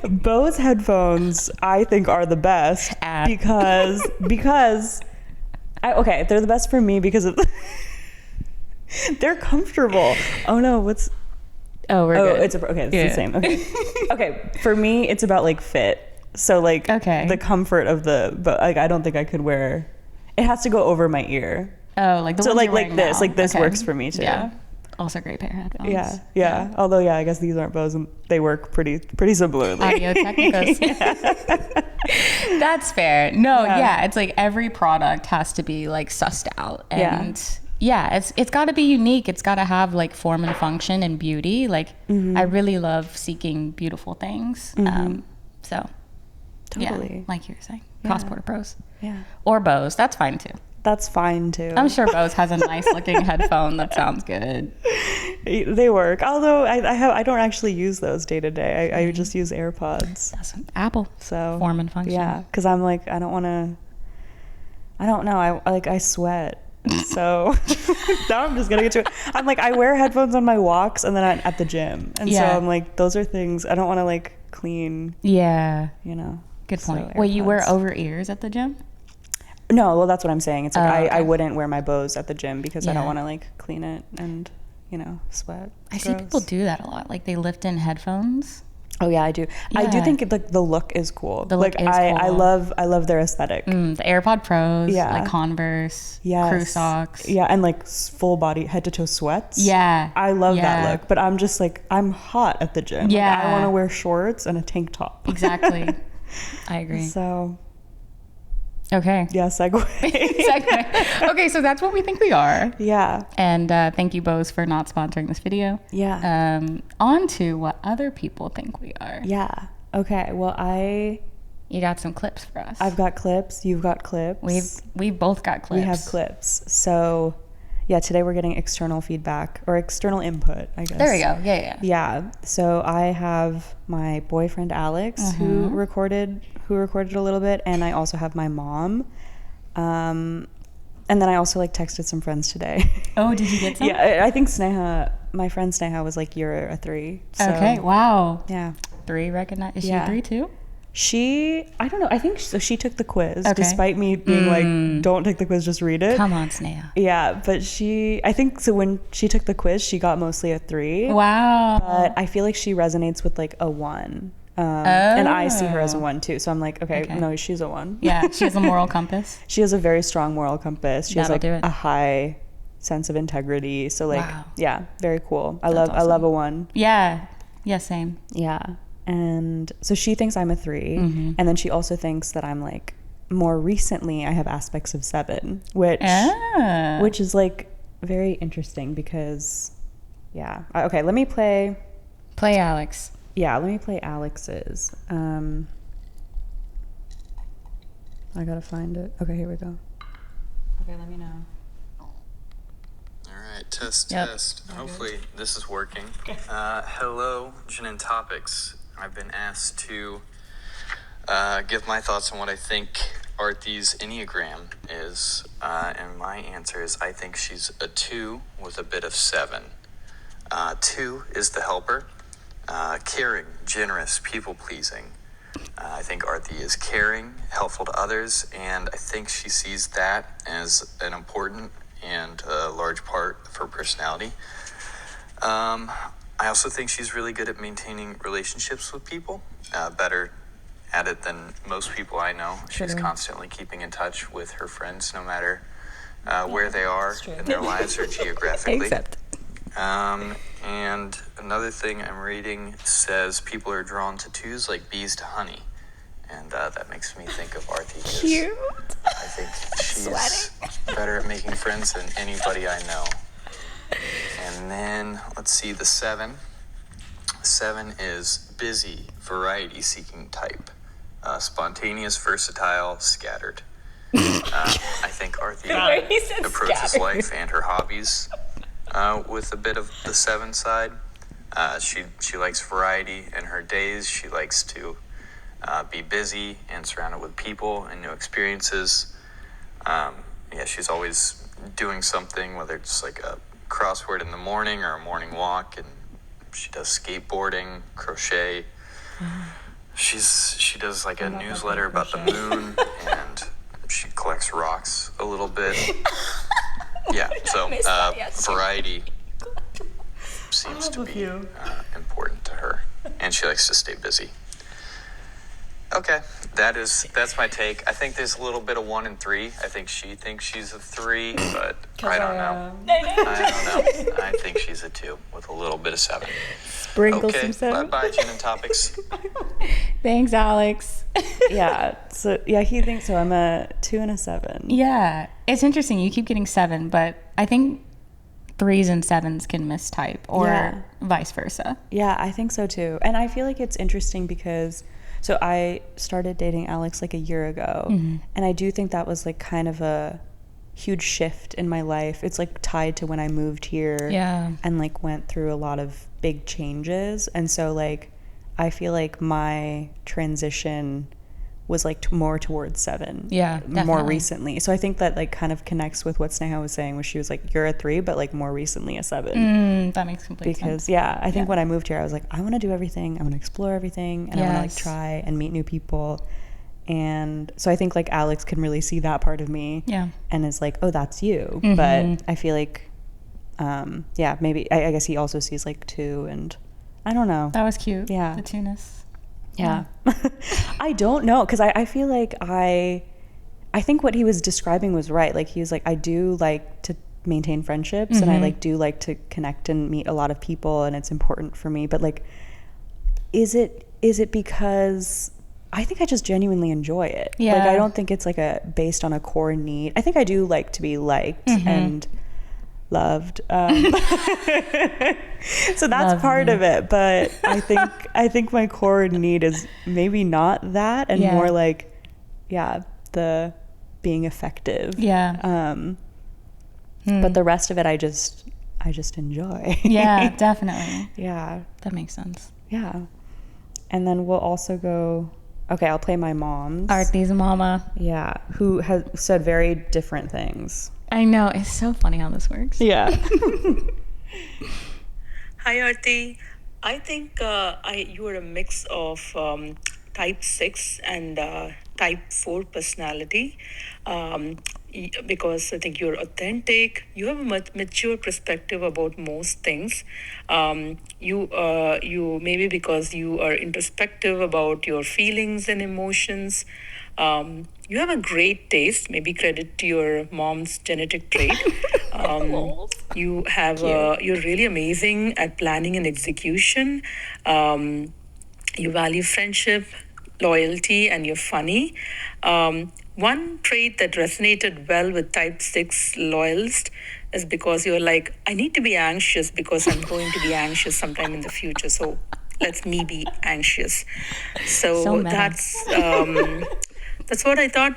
Bose headphones I think are the best because they're the best for me because of they're comfortable. Oh no, what's we're good. It's the same. Okay, for me it's about like fit. So like the comfort of but like I don't think I could wear, it has to go over my ear. Oh, like the so ones like this, like this works for me too. Yeah. Also great pair of headphones. Yeah. Although I guess these aren't Bose and they work pretty similarly. Audio Technicals. That's fair. No, it's like every product has to be like sussed out, and it's got to be unique. It's got to have like form and function and beauty. Like I really love seeking beautiful things. So totally, like you were saying, Cost Porta Pros. Yeah, or Bose. That's fine too. That's fine too. I'm sure Bose has a nice looking headphone that sounds good. They work. Although I don't actually use those day to day. I just use AirPods. That's Apple. So form and function. Yeah, because I'm like I don't know. I sweat. So now I'm just gonna get to it. I'm like I wear headphones on my walks and then at the gym, and so I'm like those are things I don't want to like clean. Yeah, you know. Good point. Wait, you wear over ears at the gym? No, well, that's what I'm saying. It's like Okay. I wouldn't wear my bows at the gym because I Yeah. don't want to like clean it and, you know, sweat. I see people do that a lot. Like they lift in headphones. Oh yeah, I do. I do Yeah. think like the look is cool. The look like is I cool. love their aesthetic. The AirPod Pros, Yeah. like Converse, Yes. crew socks. Yeah, and like full body head to toe sweats. Yeah. I love Yeah. that look, but I'm just like I'm hot at the gym. Yeah. Like, I want to wear shorts and a tank top. Exactly. I agree. So Okay. yeah, segue. Okay, so that's what we think we are. Yeah. And thank you, Bose, for not sponsoring this video. Yeah. On to what other people think we are. Yeah. Okay. Well, You got some clips for us. I've got clips. You've got clips. We've both got clips. We have clips. So yeah, today we're getting external feedback or external input, I guess. There we go. Yeah. Yeah. So I have my boyfriend Alex who recorded a little bit, and I also have my mom. And then I also like texted some friends today. Oh, did you get some? Yeah, I think my friend Sneha was like, "You're a 3." So, Okay. Wow. Yeah. 3 recognized. Is she Yeah. a 3 too? I don't know. I think so. She took the quiz, Okay. despite me being like, "Don't take the quiz, just read it." Come on, Sneha. Yeah, but I think so. When she took the quiz, she got mostly a 3. Wow. But I feel like she resonates with like a 1. And I see her as a 1 too. So I'm like, okay. No, she's a 1. Yeah, she has a moral compass. She has a very strong moral compass. She has That'll like do it. a high sense of integrity. So like, Wow. yeah, very cool. I That's love a awesome. 1. Yeah. Yeah, same. Yeah. And so she thinks I'm a 3. And then she also thinks that I'm like, more recently I have aspects of 7, which is like very interesting because, yeah. Okay, let me play. Play Alex. Yeah, let me play Alex's. I gotta find it. Okay, here we go. Okay, let me know. All right, test. Hopefully this is working. Hello, Gin and Topics. I've been asked to give my thoughts on what I think Arthy's enneagram is, and my answer is I think she's a 2 with a bit of 7. 2 is the helper, caring, generous, people-pleasing. I think Arthy is caring, helpful to others, and I think she sees that as an important and a large part of her personality. I also think she's really good at maintaining relationships with people, better at it than most people I know. She's constantly keeping in touch with her friends, no matter where they are in their lives or geographically. And another thing I'm reading says people are drawn to 2s like bees to honey. And that makes me think of Arthy. Cute. I think she's better at making friends than anybody I know. And then, let's see, the 7. 7 is busy, variety-seeking type. Spontaneous, versatile, scattered. I think Arthy approaches life and her hobbies with a bit of the 7 side. She likes variety in her days. She likes to be busy and surrounded with people and new experiences. She's always doing something, whether it's like a crossword in the morning or a morning walk, and she does skateboarding, crochet. She does like a newsletter about the moon, and she collects rocks a little bit. Yeah, so variety seems to be important to her, and she likes to stay busy. Okay, that's my take. I think there's a little bit of 1 and 3. I think she thinks she's a 3, but I don't know. I think she's a 2 with a little bit of 7. Sprinkle some 7. Bye, Gin and Topics. Thanks, Alex. Yeah. So yeah, he thinks so. I'm a 2 and a 7. Yeah, it's interesting. You keep getting 7, but I think 3s and 7s can mistype, or vice versa. Yeah, I think so too. And I feel like it's interesting because so I started dating Alex like a year ago, and I do think that was like kind of a huge shift in my life. It's like tied to when I moved here and like went through a lot of big changes. And so like I feel like my transition was like more towards 7 more recently. So I think that like kind of connects with what Sneha was saying, where she was like, you're a 3 but like more recently a 7. That makes complete sense. Because I think when I moved here I was like, I want to do everything, I want to explore everything, and I want to like try and meet new people. And so I think like Alex can really see that part of me. Yeah. And is like, oh, that's you. But I feel like, maybe, I guess he also sees like 2, and I don't know. That was cute. Yeah. The 2-ness. Yeah. I don't know. Cause I feel like I think what he was describing was right. Like he was like, I do like to maintain friendships and I like do like to connect and meet a lot of people, and it's important for me. But like, is it because I think I just genuinely enjoy it. Yeah. Like I don't think it's like based on a core need. I think I do like to be liked and loved. So that's part of it. But I think my core need is maybe not that, and more like, the being effective. Yeah. But the rest of it, I just enjoy. Yeah, definitely. Yeah. That makes sense. Yeah. And then we'll also go, okay, I'll play my mom's. Artie's mama. Yeah. Who has said very different things. I know. It's so funny how this works. Yeah. Hi, Arti. I think you are a mix of type 6 and type 4 personality. Because I think you're authentic. You have a mature perspective about most things. You maybe because you are introspective about your feelings and emotions. You have a great taste. Maybe credit to your mom's genetic trait. You have you're really amazing at planning and execution. You value friendship, loyalty, and you're funny. One trait that resonated well with type 6 loyalist is because you're like, I need to be anxious because I'm going to be anxious sometime in the future. So let me be anxious. So that's what I thought.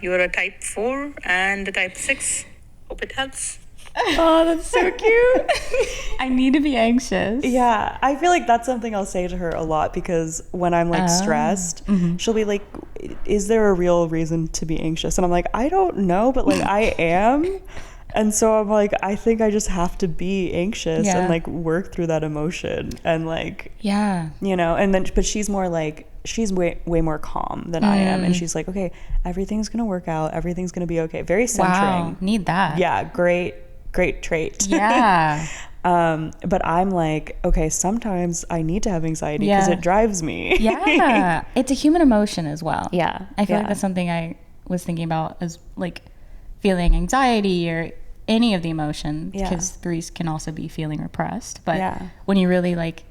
You're a type 4 and a type 6. Hope it helps. Oh, that's so cute. I need to be anxious. Yeah, I feel like that's something I'll say to her a lot, because when I'm like stressed, she'll be like, is there a real reason to be anxious? And I'm like, I don't know, but like I am. And so I'm like, I think I just have to be anxious and like work through that emotion and like, you know, and then, but she's more like, she's way more calm than I am. And she's like, okay, everything's going to work out. Everything's going to be okay. Very centering. Wow, need that. Yeah, great trait. Yeah. But I'm like, okay, sometimes I need to have anxiety because it drives me. Yeah. It's a human emotion as well. Yeah. I feel like that's something I was thinking about, as like feeling anxiety or any of the emotions, because 3s can also be feeling repressed. But when you really like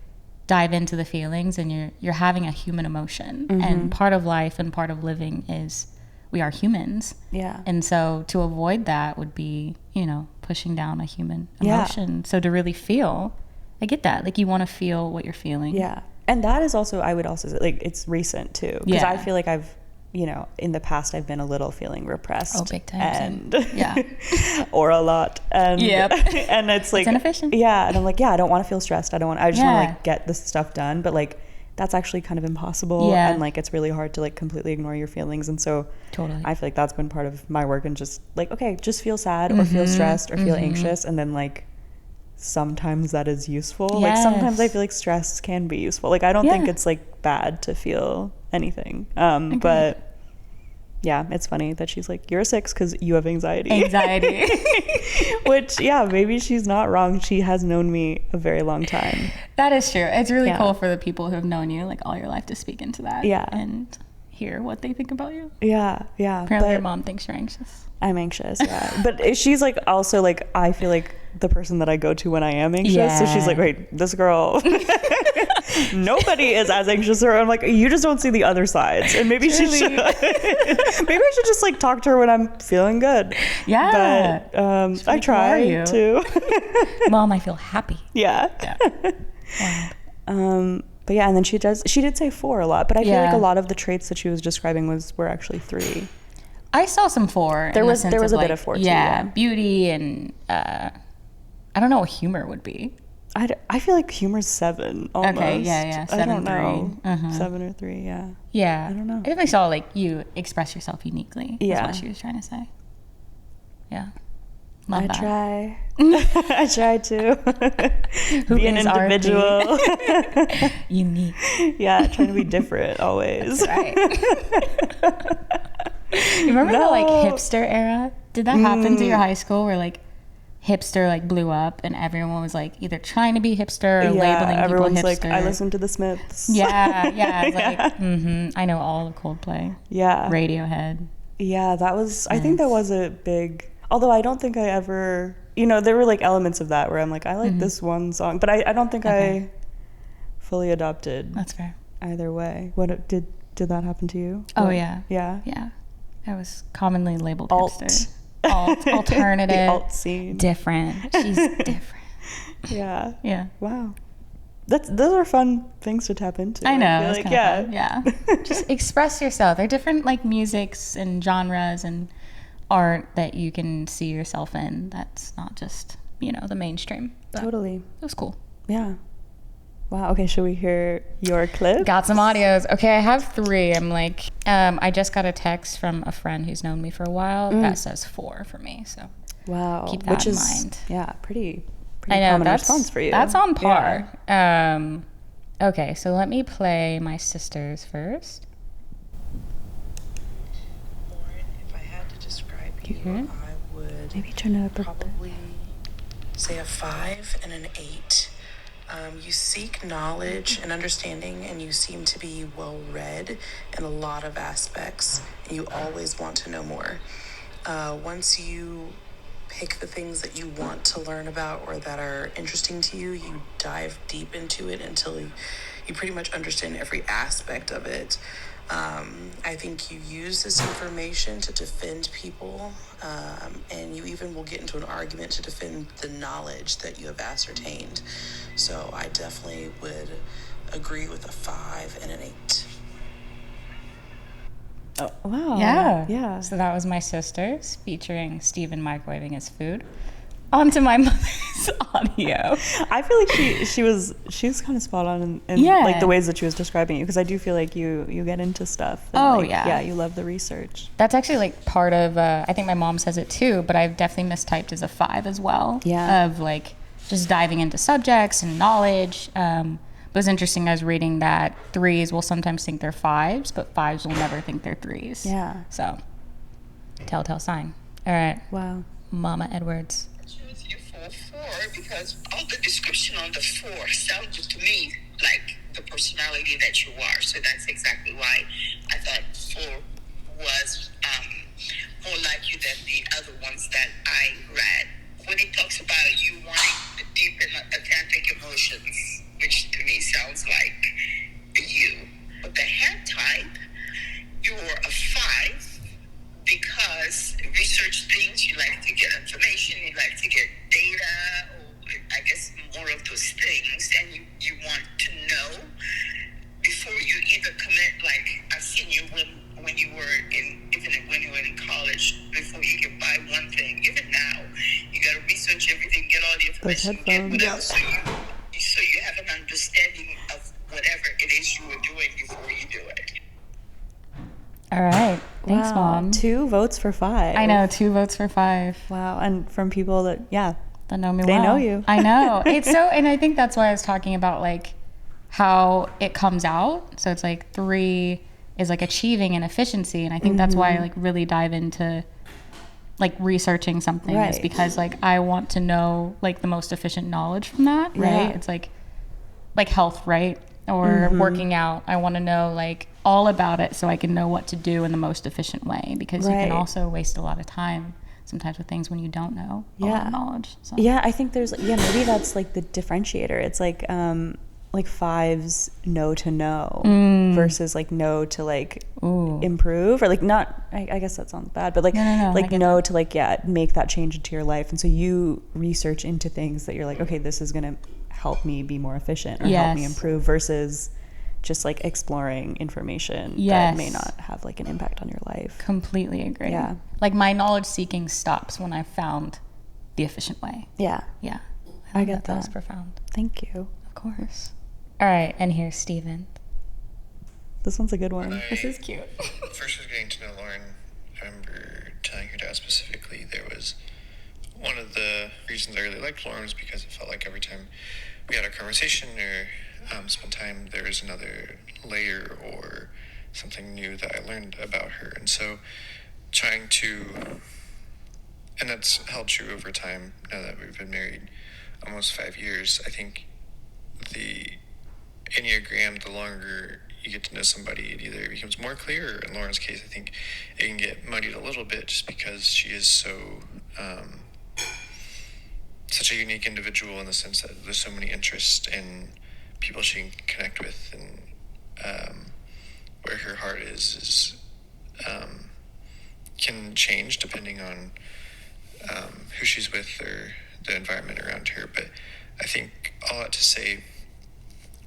dive into the feelings and you're having a human emotion, and part of life and part of living is we are humans. Yeah. And so to avoid that would be, you know, pushing down a human emotion. So to really feel, I get that. Like you want to feel what you're feeling. Yeah. And that is also, I would also say, like, it's recent too. Because I feel like I've, you know, in the past I've been a little feeling repressed. Oh, big time. And or a lot. And and it's like, it's inefficient. Yeah. And I'm like, I don't want to feel stressed. I just want to like get this stuff done. But like, that's actually kind of impossible. And like, it's really hard to like completely ignore your feelings. And so I feel like that's been part of my work, and just like, okay, just feel sad or feel stressed or feel anxious. And then like, sometimes that is useful. Like sometimes I feel like stress can be useful. Like I don't think it's like bad to feel anything. But yeah, it's funny that she's like, you're a 6 because you have anxiety. Which, maybe she's not wrong. She has known me a very long time. That is true. It's really cool for the people who have known you like all your life to speak into that. And hear what they think about you. Apparently your mom thinks you're anxious. I'm anxious, but she's like also like, I feel like the person that I go to when I am anxious. So she's like, wait, this girl, nobody is as anxious as her. I'm like, you just don't see the other sides. And maybe she should. Maybe I should just like talk to her when I'm feeling good. Yeah. But I try to. Mom, I feel happy. Wow. But and then she did say 4 a lot, but I feel like a lot of the traits that she was describing were actually 3. I saw some 4. There was a bit of 4 too. Yeah, beauty and I don't know what humor would be. I feel like humor's 7 almost. Okay, 7, I don't know. 3. 7 or 3, yeah. Yeah. I don't know. I definitely saw like you express yourself uniquely. That's what she was trying to say. Yeah. Love I that. try. I try to be an is individual. Unique. Yeah, trying to be different always. Right. You remember the like hipster era? Did that happen to your high school where like hipster like blew up and everyone was like either trying to be hipster or labeling people everyone's hipster? like, I listen to the Smiths. Yeah. It's like, I know all of Coldplay. Yeah. Radiohead. Yeah, that was, I think that was a big, although I don't think I ever, there were like elements of that where I'm like, I like this one song, but I don't think I fully adopted That's fair. either way. What did that happen to you? Oh, What? yeah. Yeah. Yeah. I was commonly labeled Alt. hipster. Alternative. The alt scene. Different. She's different. Yeah. Yeah. Wow. Those are fun things to tap into. I know. feel It's like, kind of fun. Yeah. Just express yourself. There are different like musics and genres and art that you can see yourself in. That's not just, the mainstream. But Totally. It was cool. Yeah. Wow. Okay. Should we hear your clip? Got some audios. Okay, I have 3. I'm like, I just got a text from a friend who's known me for a while that says 4 for me. So Wow. keep that Which in is, mind. yeah, pretty I know common that's response for you. That's on par. Yeah. Okay, so let me play my sisters first. Lauren, if I had to describe you, Mhm. I would Maybe turn it up a bit. probably say a 5 and an 8. You seek knowledge and understanding, and you seem to be well read in a lot of aspects, and you always want to know more. Once you pick the things that you want to learn about or that are interesting to you, you dive deep into it until you pretty much understand every aspect of it. I think you use this information to defend people, and you even will get into an argument to defend the knowledge that you have ascertained. So I definitely would agree with a 5 and an 8. Oh, wow. Yeah. Yeah. So that was my sisters featuring Steven microwaving his food. Onto my mother's audio. I feel like she was kind of spot on in Yeah. like the ways that she was describing you, because I do feel like you get into stuff. And Oh, like, yeah. Yeah, you love the research. That's actually like part of, I think my mom says it too, but I've definitely mistyped as a 5 as well. Yeah. Of like just diving into subjects and knowledge. It was interesting. I was reading that 3s will sometimes think they're 5s, but 5s will never think they're 3s. Yeah. So, telltale sign. All right. Wow. Mama Edwards. Choose you for 4 because all the description on the 4 sounded to me like the personality that you are. So that's exactly why I thought 4 was more like you than the other ones that I read. When it talks about you wanting deep and authentic emotions, which to me sounds like you. But the head type, you're a 5 because research things, you like to get information, you like to get data, or I guess more of those things, and you want to know before you either commit. Like I've seen you when you were when you were in college, before you can buy one thing. Even now, you gotta research everything, get all the information, get whatever, so you have an understanding of whatever it is you are doing before you do it. All right. Thanks, Wow. Mom. 2 votes for 5. I know, 2 votes for 5. Wow. And from people that, That know me They well. know you. I know. It's so, and I think that's why I was talking about like how it comes out. So it's like 3 is like achieving and efficiency. And I think that's why I like really dive into like researching something is Right. because like I want to know like the most efficient knowledge from that, right? Yeah. It's like health, right? Or working out. I want to know like all about it so I can know what to do in the most efficient way, because you can Right. also waste a lot of time sometimes with things when you don't know a lot Yeah. of knowledge. So. Yeah, I think there's maybe that's like the differentiator. It's like 5s know to know versus like know to like Ooh. improve, or like not. I guess that sounds bad, but like No, I like get know to like make that change into your life, and so you research into things that you're like, okay, this is gonna help me be more efficient or help me Yes. improve, versus just like exploring information that may not have like an impact on your life. Completely agree. Yeah. Like my knowledge seeking stops when I found the efficient way. Yeah, Yeah. I get That was that. profound. Thank you. Of course. All right. And here's Steven. This one's a good one. This is cute. First was getting to know Lauren. I remember telling her dad specifically there was one of the reasons I really liked Lauren was because it felt like every time we had a conversation or spent time, there was another layer or something new that I learned about her. And so trying to, and that's held true over time now that we've been married almost 5 years. I think the enneagram, the longer you get to know somebody, it either becomes more clear, or in Lauren's case, I think it can get muddied a little bit just because she is so such a unique individual in the sense that there's so many interests and people she can connect with, and where her heart is can change depending on who she's with or the environment around her. But I think all that to say,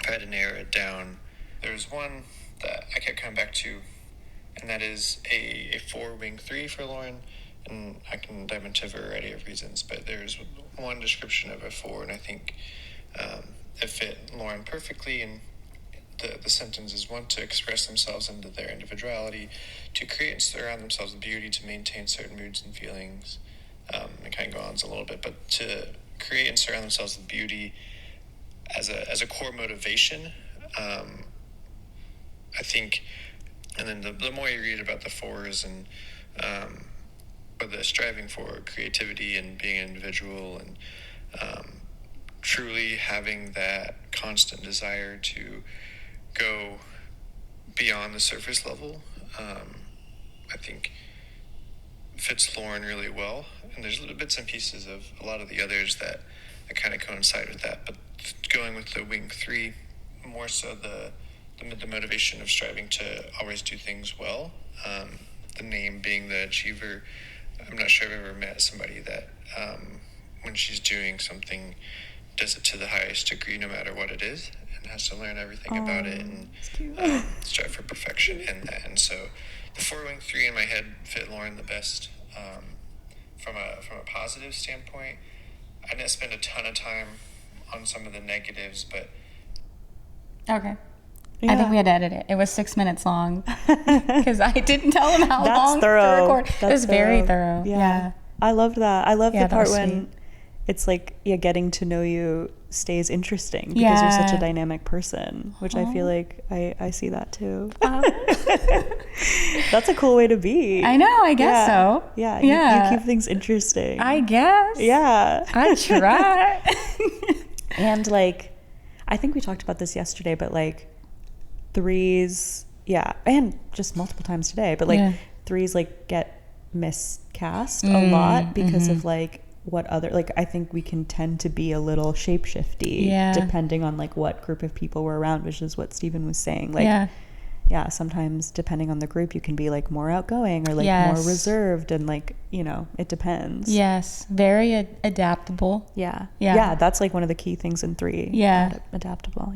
if I had to narrow it down, there's one that I kept coming back to, and that is a 4-wing 3 for Lauren. And I can dive into a variety of reasons, but there's one description of a 4, and I think it fit Lauren perfectly. And the sentence is: want to express themselves into their individuality, to create and surround themselves with beauty, to maintain certain moods and feelings. It kind of goes on a little bit, but to create and surround themselves with beauty as a core motivation. I think, and then the more you read about the 4s and the striving for creativity and being an individual and truly having that constant desire to go beyond the surface level, I think fits Lauren really well. And there's little bits and pieces of a lot of the others that kind of coincide with that. But going with the wing 3, more so the motivation of striving to always do things well. The name being the achiever. I'm not sure I've ever met somebody that when she's doing something does it to the highest degree no matter what it is, and has to learn everything about it and strive for perfection in that. And so the 4-wing 3 in my head fit Lauren the best. From a positive standpoint, I didn't spend a ton of time on some of the negatives, but okay. Yeah. I think we had to edit it. It was 6 minutes long because I didn't tell him how long to record. It was very thorough. Yeah. I loved that. I love the part when it's like, getting to know you stays interesting because you're such a dynamic person, which I feel like I see that too. That's a cool way to be. I know. I guess so. Yeah. You keep things interesting. I guess. Yeah. I try. And like, I think we talked about this yesterday, but like, 3s, and just multiple times today, but like 3s like get miscast a lot because of like what other, like I think we can tend to be a little shapeshifty depending on like what group of people we're around, which is what Stephen was saying. Like sometimes depending on the group you can be like more outgoing or like more reserved, and like, it depends. Yes, very adaptable. Yeah, that's like one of the key things in 3. Adaptable.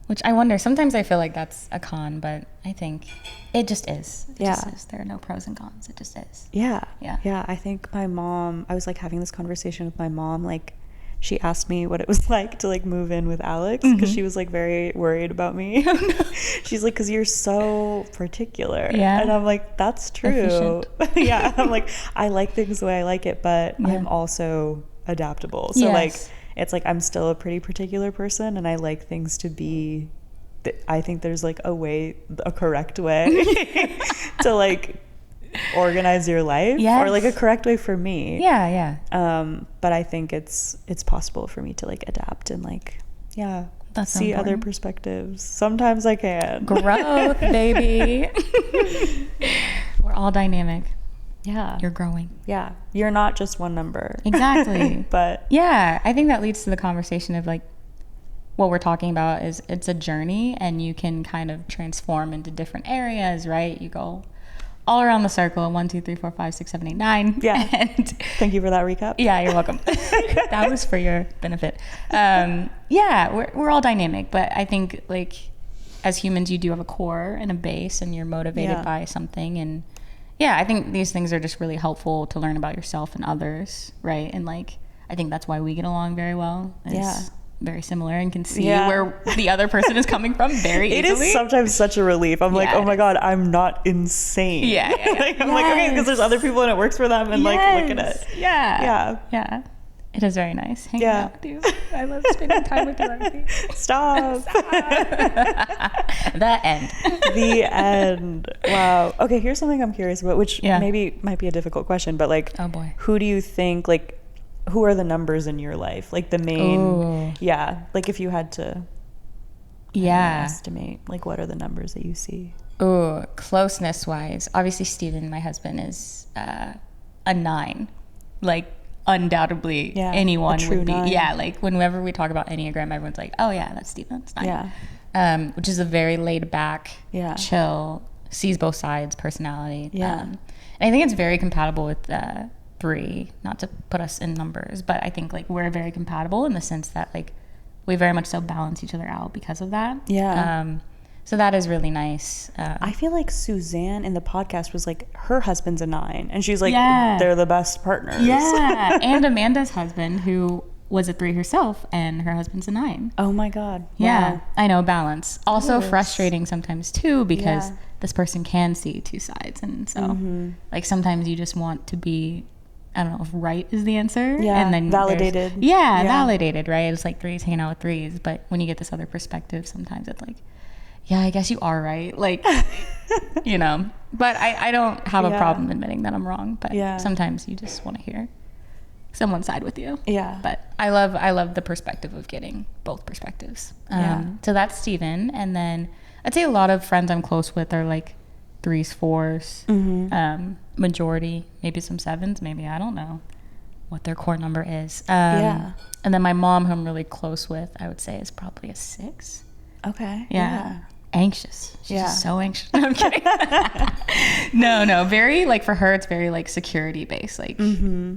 Which I wonder, sometimes I feel like that's a con, but I think it just is. It just is. There are no pros and cons. It just is. Yeah. I think my mom, I was like having this conversation with my mom, like she asked me what it was like to like move in with Alex because she was like very worried about me. She's like, because you're so particular. And I'm like, that's true. I'm like, I like things the way I like it, but I'm also adaptable. So like, it's like I'm still a pretty particular person, and I like things to be, I think there's like a correct way to like organize your life, or like a correct way for me. But I think it's possible for me to like adapt and like that's see other perspectives. Sometimes I can. Growth, baby. We're all dynamic. You're growing. You're not just one number. Exactly. But I think that leads to the conversation of like what we're talking about is it's a journey, and you can kind of transform into different areas, right? You go all around the circle, 1, 2, 3, 4, 5, 6, 7, 8, 9. And thank you for that recap. You're welcome. That was for your benefit. We're all dynamic, but I think like as humans you do have a core and a base, and you're motivated by something. And I think these things are just really helpful to learn about yourself and others, right? And like, I think that's why we get along very well. very similar and can see where the other person is coming from very It easily. is sometimes such a relief. I'm like, Yeah, oh my God, I'm not insane. Yeah. Like, I'm like, okay, because there's other people and it works for them, and like, look at it. Yeah. It is very nice hanging out with you. I love spending time with you, Arthi. Stop. The end. The end. Wow. Okay, here's something I'm curious about, which maybe might be a difficult question, but like, oh boy, who do you think, like, who are the numbers in your life? Like the main, like if you had to estimate, like what are the numbers that you see? Oh, closeness wise, obviously Steven, my husband, is a 9. Like, undoubtedly anyone would be 9. Like whenever we talk about enneagram, everyone's like, oh yeah, that's Steven, it's 9. Which is a very laid back, chill, sees both sides personality. And I think it's very compatible with 3, not to put us in numbers, but I think like we're very compatible in the sense that like we very much so balance each other out because of that. So that is really nice. I feel like Suzanne in the podcast was like, her husband's a 9, and she's like, they're the best partners. And Amanda's husband, who was a 3 herself, and her husband's a 9. Oh my God. Wow. I know, balance. Also frustrating sometimes too, because this person can see 2 sides, and so like sometimes you just want to be, I don't know if right is the answer. And then validated. Validated, right? It's like 3s hanging out with 3s, but when you get this other perspective, sometimes it's like, yeah, I guess you are right. Like, you know, but I don't have a problem admitting that I'm wrong, but sometimes you just want to hear someone side with you. But I love the perspective of getting both perspectives. So that's Steven. And then I'd say a lot of friends I'm close with are like 3s, 4s, majority, maybe some 7s, maybe, I don't know what their core number is. And then my mom, who I'm really close with, I would say is probably a 6. Okay. Anxious. She's just so anxious. No, I'm kidding. No. Very, like, for her, it's very, like, security based. Like,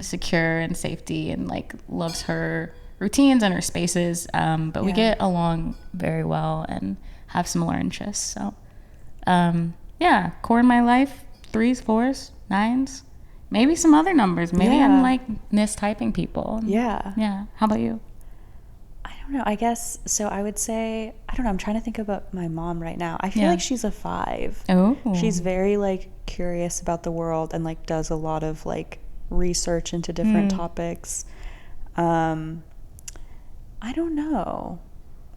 secure and safety, and, like, loves her routines and her spaces. But we get along very well and have similar interests. So, core in my life, 3s, 4s, 9s. Maybe some other numbers. Maybe I'm, like, mistyping people. Yeah. How about you? I don't know. I guess, so I would say, I don't know. I'm trying to think about my mom right now. I feel like she's a 5. Oh. She's very like curious about the world and like does a lot of like research into different topics. I don't know.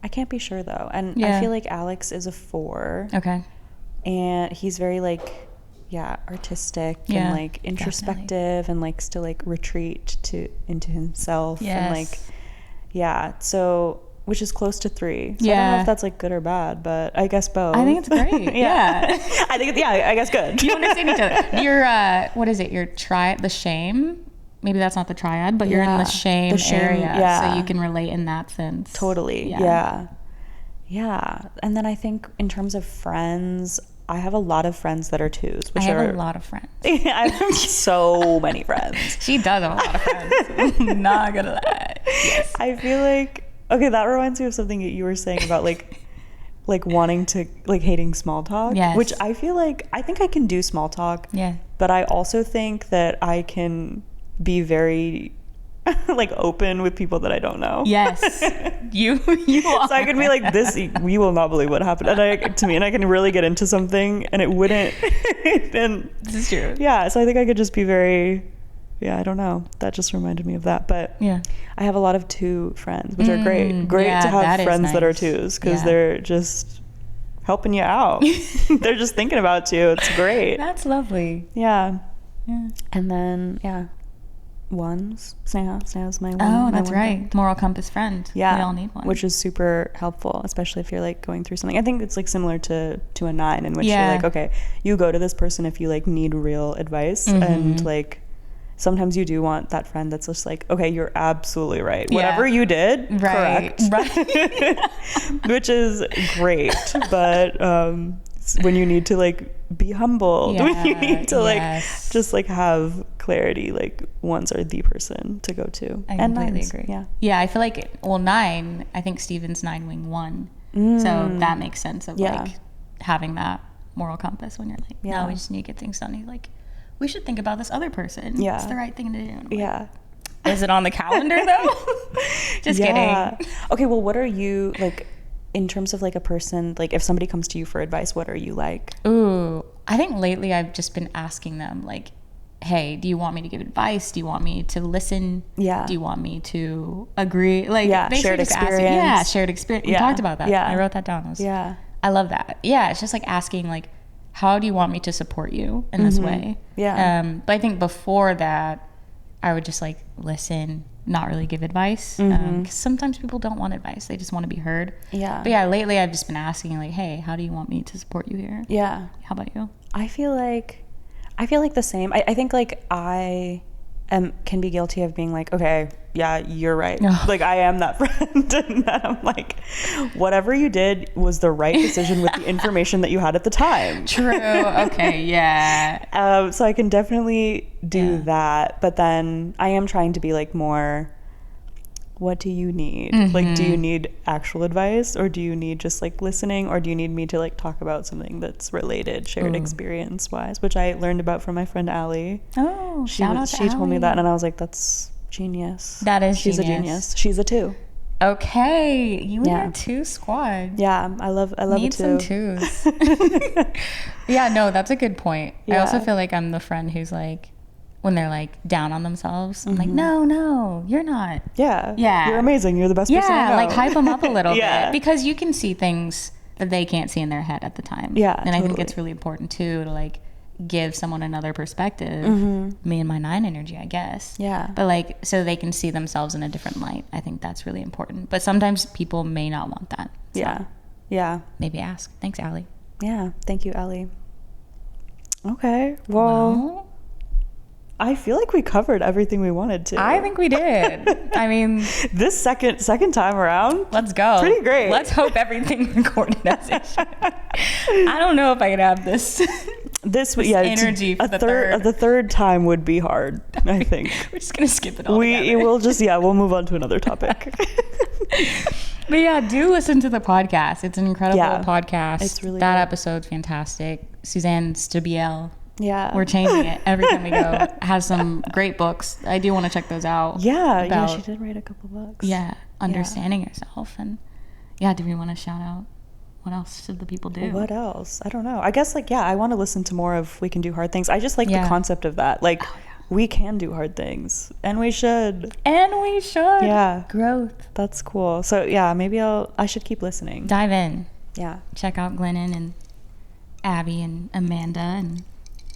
I can't be sure though. And I feel like Alex is a 4. Okay. And he's very like, artistic and like introspective and likes to like retreat into himself and like, so, which is close to 3. So I don't know if that's like good or bad, but I guess both. I think it's great. I think I guess good. You understand each other. You're what is it? Your the shame. Maybe that's not the triad, but you're in the shame area, so you can relate in that sense. Totally. Yeah. And then I think in terms of friends, I have a lot of friends that are 2s. Which I have a lot of friends. I have so many friends. She does have a lot of friends. Not gonna lie. Yes. I feel like, okay, that reminds me of something that you were saying about like wanting to, like, hating small talk. Yes. Which I feel like, I think I can do small talk. Yeah. But I also think that I can be very like open with people that I don't know. Yes. you are. So I can be like, this, you will not believe what happened and I can really get into something and it wouldn't. And this is true. Yeah. So I think I could just be very, I don't know. That just reminded me of that. But I have a lot of 2 friends, which are great to have friends that are 2s, because they're just helping you out. They're just thinking about you. It's great. That's lovely. Yeah. And then 1s. Sneha's my 1. Oh, that's right. Moral compass friend. Yeah. We all need one. Which is super helpful, especially if you're like going through something. I think it's like similar to a 9, in which you're like, okay, you go to this person if you like need real advice, and like sometimes you do want that friend that's just like, okay, you're absolutely right. Whatever you did, correct. Which is great. But when you need to like be humbled, when you need to like just like have clarity, like 1s are the person to go to. I completely agree. Yeah, I feel like, 9, I think Steven's 9 wing 1. So that makes sense of like having that moral compass when you're like, no, we just need to get things done. You're like, we should think about this other person. It's the right thing to do. Is it on the calendar though? Just kidding. Okay, well, what are you like in terms of like a person, like if somebody comes to you for advice, what are you like? Ooh, I think lately I've just been asking them like, hey, do you want me to give advice? Do you want me to listen? Yeah. Do you want me to agree? Like, shared experience. Yeah, shared experience. We talked about that. Yeah. I wrote that down. I love that. Yeah, it's just like asking like, how do you want me to support you in this way? Yeah. But I think before that, I would just like listen, not really give advice. 'Cause sometimes people don't want advice. They just want to be heard. Yeah. But yeah, lately I've just been asking like, hey, how do you want me to support you here? Yeah. How about you? I feel like the same. I think like I can be guilty of being like, okay, yeah, you're right. Like I am that friend, and then I'm like, whatever you did was the right decision with the information that you had at the time. True. Okay. Yeah. So I can definitely do that, but then I am trying to be like more, what do you need? Like, do you need actual advice, or do you need just like listening, or do you need me to like talk about something that's related, shared experience wise, which I learned about from my friend Allie. Oh, She Allie. told me that, and I was like, that's genius. That is She's genius. a genius. She's a 2. Okay, you and your 2 squad. Yeah, I love Need it some too. 2s. Yeah, no, that's a good point. I also Yeah. feel like I'm the friend who's like, when they're like down on themselves, I'm like, no, you're not. Yeah. Yeah. You're amazing. You're the best person I know. Like hype them up a little Yeah. bit, because you can see things that they can't see in their head at the time. Yeah, and I think totally. it's really important too to like give someone another perspective. Me and my 9 energy, I guess. Yeah. But like, so they can see themselves in a different light. I think that's really important. But sometimes people may not want that. So Yeah. maybe ask. Thanks, Allie. Yeah. Thank you, Allie. Okay. Well, I feel like we covered everything we wanted to. I think we did. I mean, This second time around, let's go. Pretty great. Let's hope everything recorded as it should. I don't know if I could have this. Energy for the third. The third time would be hard, I think. We're just gonna skip it all. We'll move on to another topic. But yeah, do listen to the podcast. It's an incredible podcast. It's really that good. episode's fantastic. Suzanne Stabiel. Yeah. We're changing it every time we go. Has some great books. I do want to check those out. Yeah, she did write a couple books. Yeah, understanding yourself. And yeah, do we want to shout out? What else should the people do? What else? I don't know. I guess I want to listen to more of We Can Do Hard Things. I just like the concept of that. Like, we can do hard things, and we should. Yeah. Growth. That's cool. So yeah, maybe I should keep listening. Dive in. Yeah. Check out Glennon and Abby and Amanda and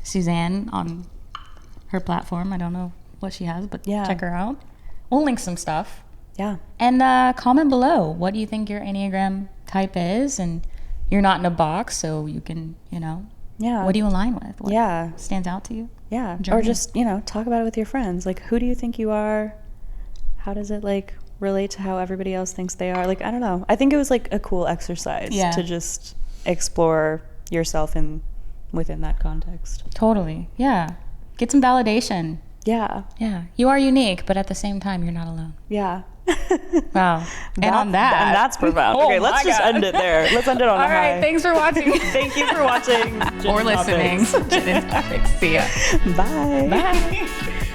Suzanne on her platform. I don't know what she has, but check her out. We'll link some stuff. Yeah. And comment below. What do you think your Enneagram type is? And you're not in a box, so you can, what do you align with? What stands out to you? Yeah. Journal. Or just, talk about it with your friends. Like, who do you think you are? How does it, like, relate to how everybody else thinks they are? Like, I don't know. I think it was, like, a cool exercise to just explore yourself within that context. Totally. Yeah. Get some validation. Yeah. Yeah. You are unique, but at the same time, you're not alone. Yeah. Wow. And that's profound. Oh okay, let's just end it there. Let's end it on a high. All right. Thanks for watching. Thank you for watching. Or listening. See ya. Bye. Bye.